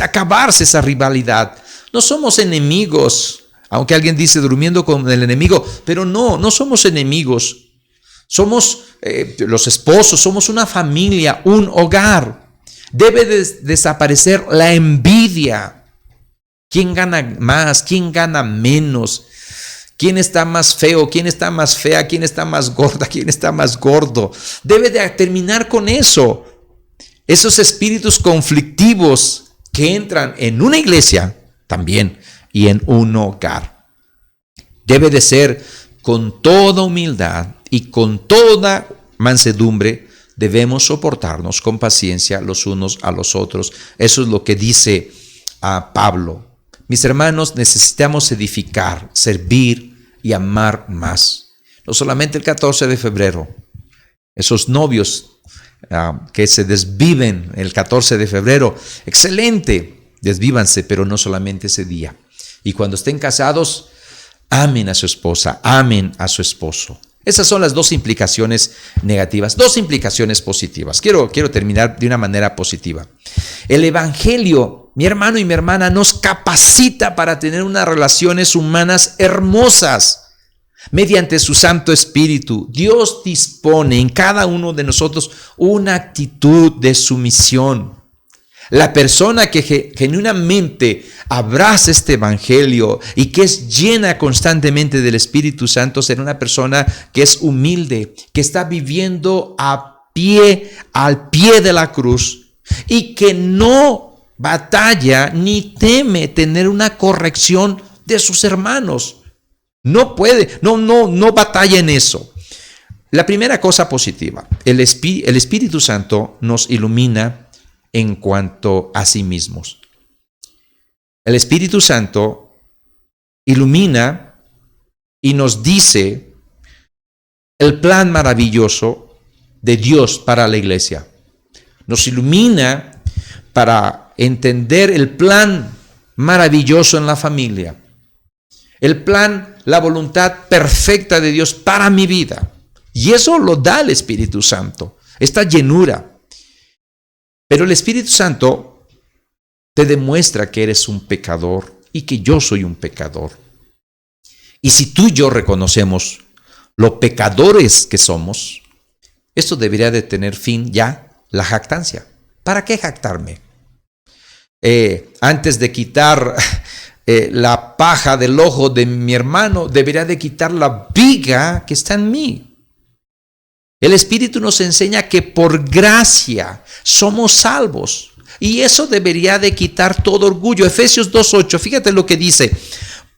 Acabarse esa rivalidad. No somos enemigos, aunque alguien dice durmiendo con el enemigo, pero no somos enemigos. Somos los esposos, somos una familia, un hogar. Debe desaparecer la envidia. ¿Quién gana más? ¿Quién gana menos? ¿Quién está más feo? ¿Quién está más fea? ¿Quién está más gorda? ¿Quién está más gordo? Debe de terminar con eso. Esos espíritus conflictivos que entran en una iglesia también y en un hogar. Debe de ser con toda humildad y con toda mansedumbre. Debemos soportarnos con paciencia los unos a los otros. Eso es lo que dice Pablo. Mis hermanos, necesitamos edificar, servir y amar más. No solamente el 14 de febrero. Esos novios que se desviven el 14 de febrero, excelente, desvívanse, pero no solamente ese día. Y cuando estén casados, amen a su esposa, amen a su esposo. Esas son las dos implicaciones negativas, dos implicaciones positivas. Quiero terminar de una manera positiva. El Evangelio, mi hermano y mi hermana, nos capacita para tener unas relaciones humanas hermosas. Mediante su Santo Espíritu, Dios dispone en cada uno de nosotros una actitud de sumisión. La persona que genuinamente abraza este evangelio y que es llena constantemente del Espíritu Santo será una persona que es humilde, que está viviendo al pie de la cruz y que no batalla ni teme tener una corrección de sus hermanos. No batalla en eso. La primera cosa positiva, el Espíritu Santo nos ilumina en cuanto a sí mismos. El Espíritu Santo ilumina y nos dice el plan maravilloso de Dios para la iglesia. Nos ilumina para entender el plan maravilloso en la familia. El plan, la voluntad perfecta de Dios para mi vida. Y eso lo da el Espíritu Santo, esta llenura. Pero el Espíritu Santo te demuestra que eres un pecador y que yo soy un pecador. Y si tú y yo reconocemos lo pecadores que somos, esto debería de tener fin ya la jactancia. ¿Para qué jactarme? Antes de quitar la paja del ojo de mi hermano, debería de quitar la viga que está en mí. El Espíritu nos enseña que por gracia somos salvos. Y eso debería de quitar todo orgullo. Efesios 2:8, fíjate lo que dice.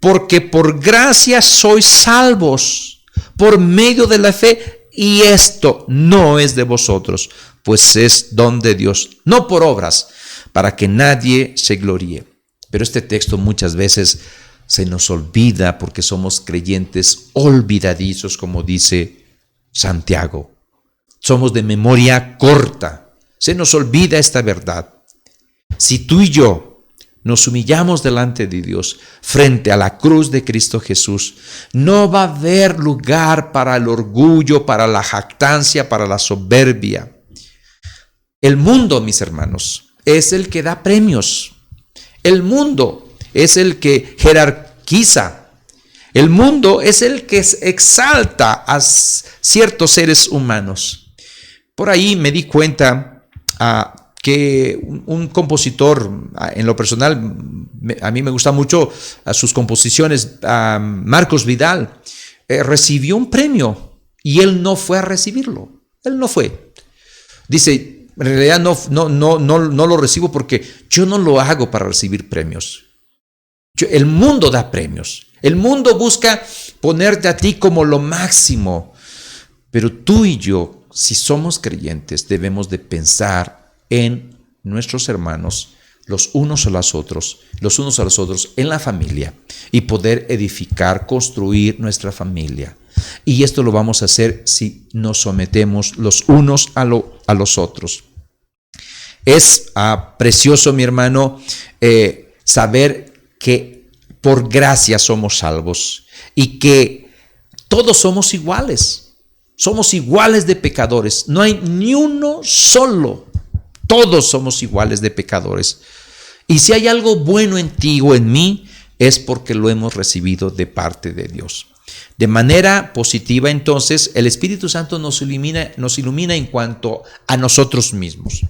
Porque por gracia sois salvos por medio de la fe. Y esto no es de vosotros, pues es don de Dios. No por obras, para que nadie se gloríe. Pero este texto muchas veces se nos olvida porque somos creyentes olvidadizos, como dice Santiago. Somos de memoria corta. Se nos olvida esta verdad. Si tú y yo nos humillamos delante de Dios frente a la cruz de Cristo Jesús, no va a haber lugar para el orgullo, para la jactancia, para la soberbia. El mundo, mis hermanos, es el que da premios. El mundo es el que jerarquiza. El mundo es el que exalta a ciertos seres humanos. Por ahí me di cuenta que un compositor, en lo personal, a mí me gusta mucho sus composiciones, Marcos Vidal, recibió un premio y él no fue a recibirlo. Él no fue. Dice, en realidad no lo recibo porque yo no lo hago para recibir premios. El mundo da premios. El mundo busca ponerte a ti como lo máximo. Pero tú y yo, si somos creyentes, debemos de pensar en nuestros hermanos, los unos a los otros en la familia y poder edificar, construir nuestra familia. Y esto lo vamos a hacer si nos sometemos los unos a los otros. Es precioso, mi hermano, saber que por gracia somos salvos y que todos somos iguales de pecadores, no hay ni uno solo, todos somos iguales de pecadores. Y si hay algo bueno en ti o en mí, es porque lo hemos recibido de parte de Dios. De manera positiva, entonces, el Espíritu Santo nos ilumina en cuanto a nosotros mismos.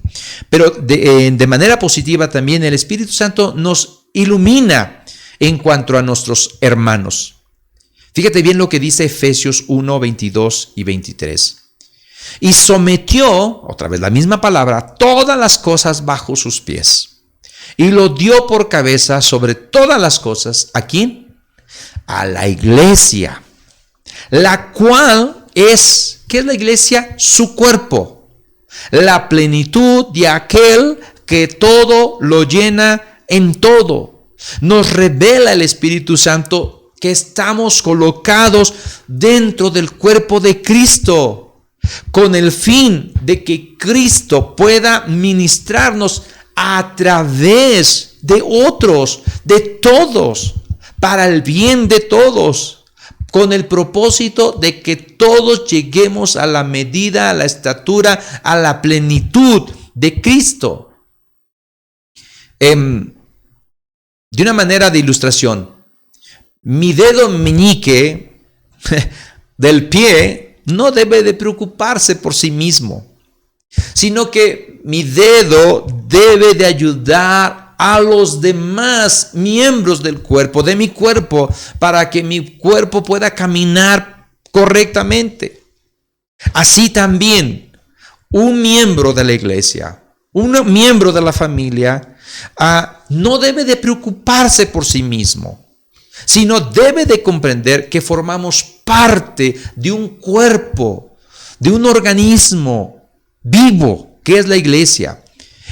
Pero de manera positiva también el Espíritu Santo nos ilumina en cuanto a nuestros hermanos. Fíjate bien lo que dice Efesios 1, 22 y 23. Y sometió, otra vez la misma palabra, todas las cosas bajo sus pies. Y lo dio por cabeza sobre todas las cosas. ¿A quién? A la iglesia. La cual es, ¿qué es la iglesia? Su cuerpo. La plenitud de aquel que todo lo llena en todo. Nos revela el Espíritu Santo que estamos colocados dentro del cuerpo de Cristo, con el fin de que Cristo pueda ministrarnos a través de otros, de todos, para el bien de todos, con el propósito de que todos lleguemos a la medida, a la estatura, a la plenitud de Cristo. De una manera de ilustración, mi dedo meñique del pie no debe de preocuparse por sí mismo, sino que mi dedo debe de ayudar a los demás miembros del cuerpo, de mi cuerpo, para que mi cuerpo pueda caminar correctamente. Así también, un miembro de la iglesia, un miembro de la familia, no debe de preocuparse por sí mismo, sino debe de comprender que formamos parte de un cuerpo, de un organismo vivo, que es la iglesia.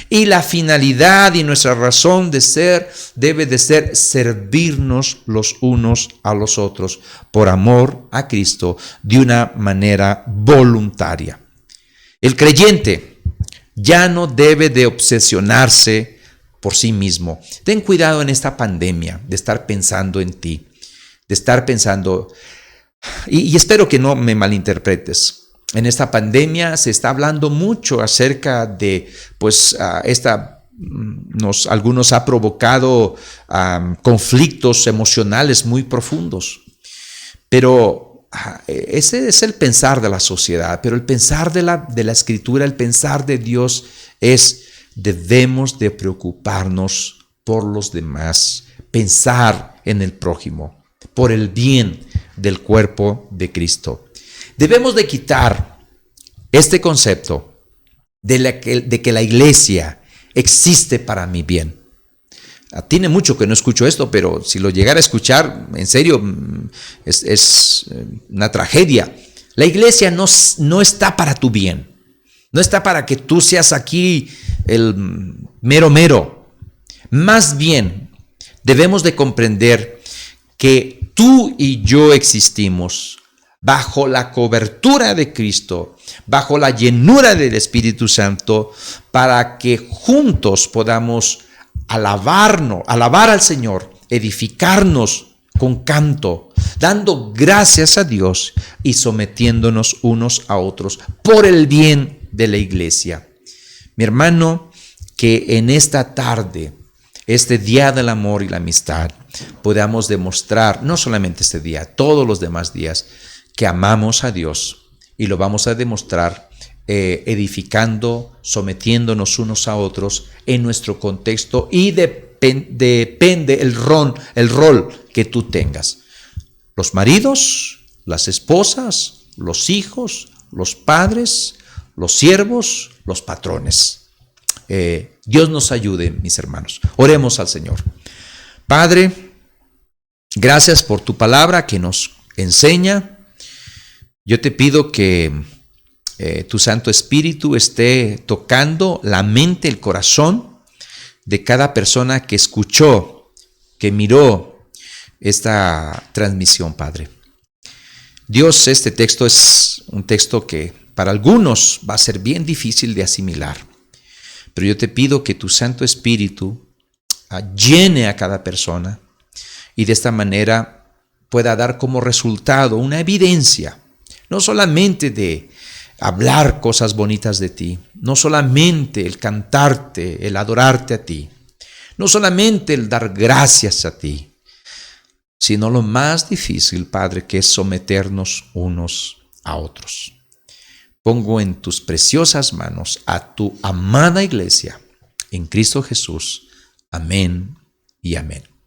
Y la finalidad y nuestra razón de ser debe de ser servirnos los unos a los otros por amor a Cristo de una manera voluntaria. El creyente ya no debe de obsesionarse por sí mismo. Ten cuidado en esta pandemia de estar pensando en ti, de estar pensando, y espero que no me malinterpretes. En esta pandemia se está hablando mucho acerca de, algunos ha provocado conflictos emocionales muy profundos. Pero ese es el pensar de la sociedad. Pero el pensar de la Escritura, el pensar de Dios es: debemos de preocuparnos por los demás, pensar en el prójimo, por el bien del cuerpo de Cristo. Debemos de quitar este concepto de que la iglesia existe para mi bien. Tiene mucho que no escucho esto, pero si lo llegara a escuchar, en serio, es una tragedia. La iglesia no está para tu bien. No está para que tú seas aquí el mero. Más bien, debemos de comprender que tú y yo existimos bajo la cobertura de Cristo, bajo la llenura del Espíritu Santo, para que juntos podamos alabar al Señor, edificarnos con canto, dando gracias a Dios y sometiéndonos unos a otros por el bien de la iglesia. Mi hermano, que en esta tarde, este día del amor y la amistad, podamos demostrar, no solamente este día, todos los demás días, que amamos a Dios, y lo vamos a demostrar edificando, sometiéndonos unos a otros en nuestro contexto, y depende el rol que tú tengas. Los maridos, las esposas, los hijos, los padres, los siervos, los patrones. Dios nos ayude, mis hermanos. Oremos al Señor. Padre, gracias por tu palabra que nos enseña. Yo te pido que tu Santo Espíritu esté tocando la mente, el corazón de cada persona que escuchó, que miró esta transmisión, Padre. Dios, este texto es un texto que para algunos va a ser bien difícil de asimilar, pero yo te pido que tu Santo Espíritu llene a cada persona y de esta manera pueda dar como resultado una evidencia, no solamente de hablar cosas bonitas de ti, no solamente el cantarte, el adorarte a ti, no solamente el dar gracias a ti, sino lo más difícil, Padre, que es someternos unos a otros. Pongo en tus preciosas manos a tu amada iglesia, en Cristo Jesús. Amén y amén.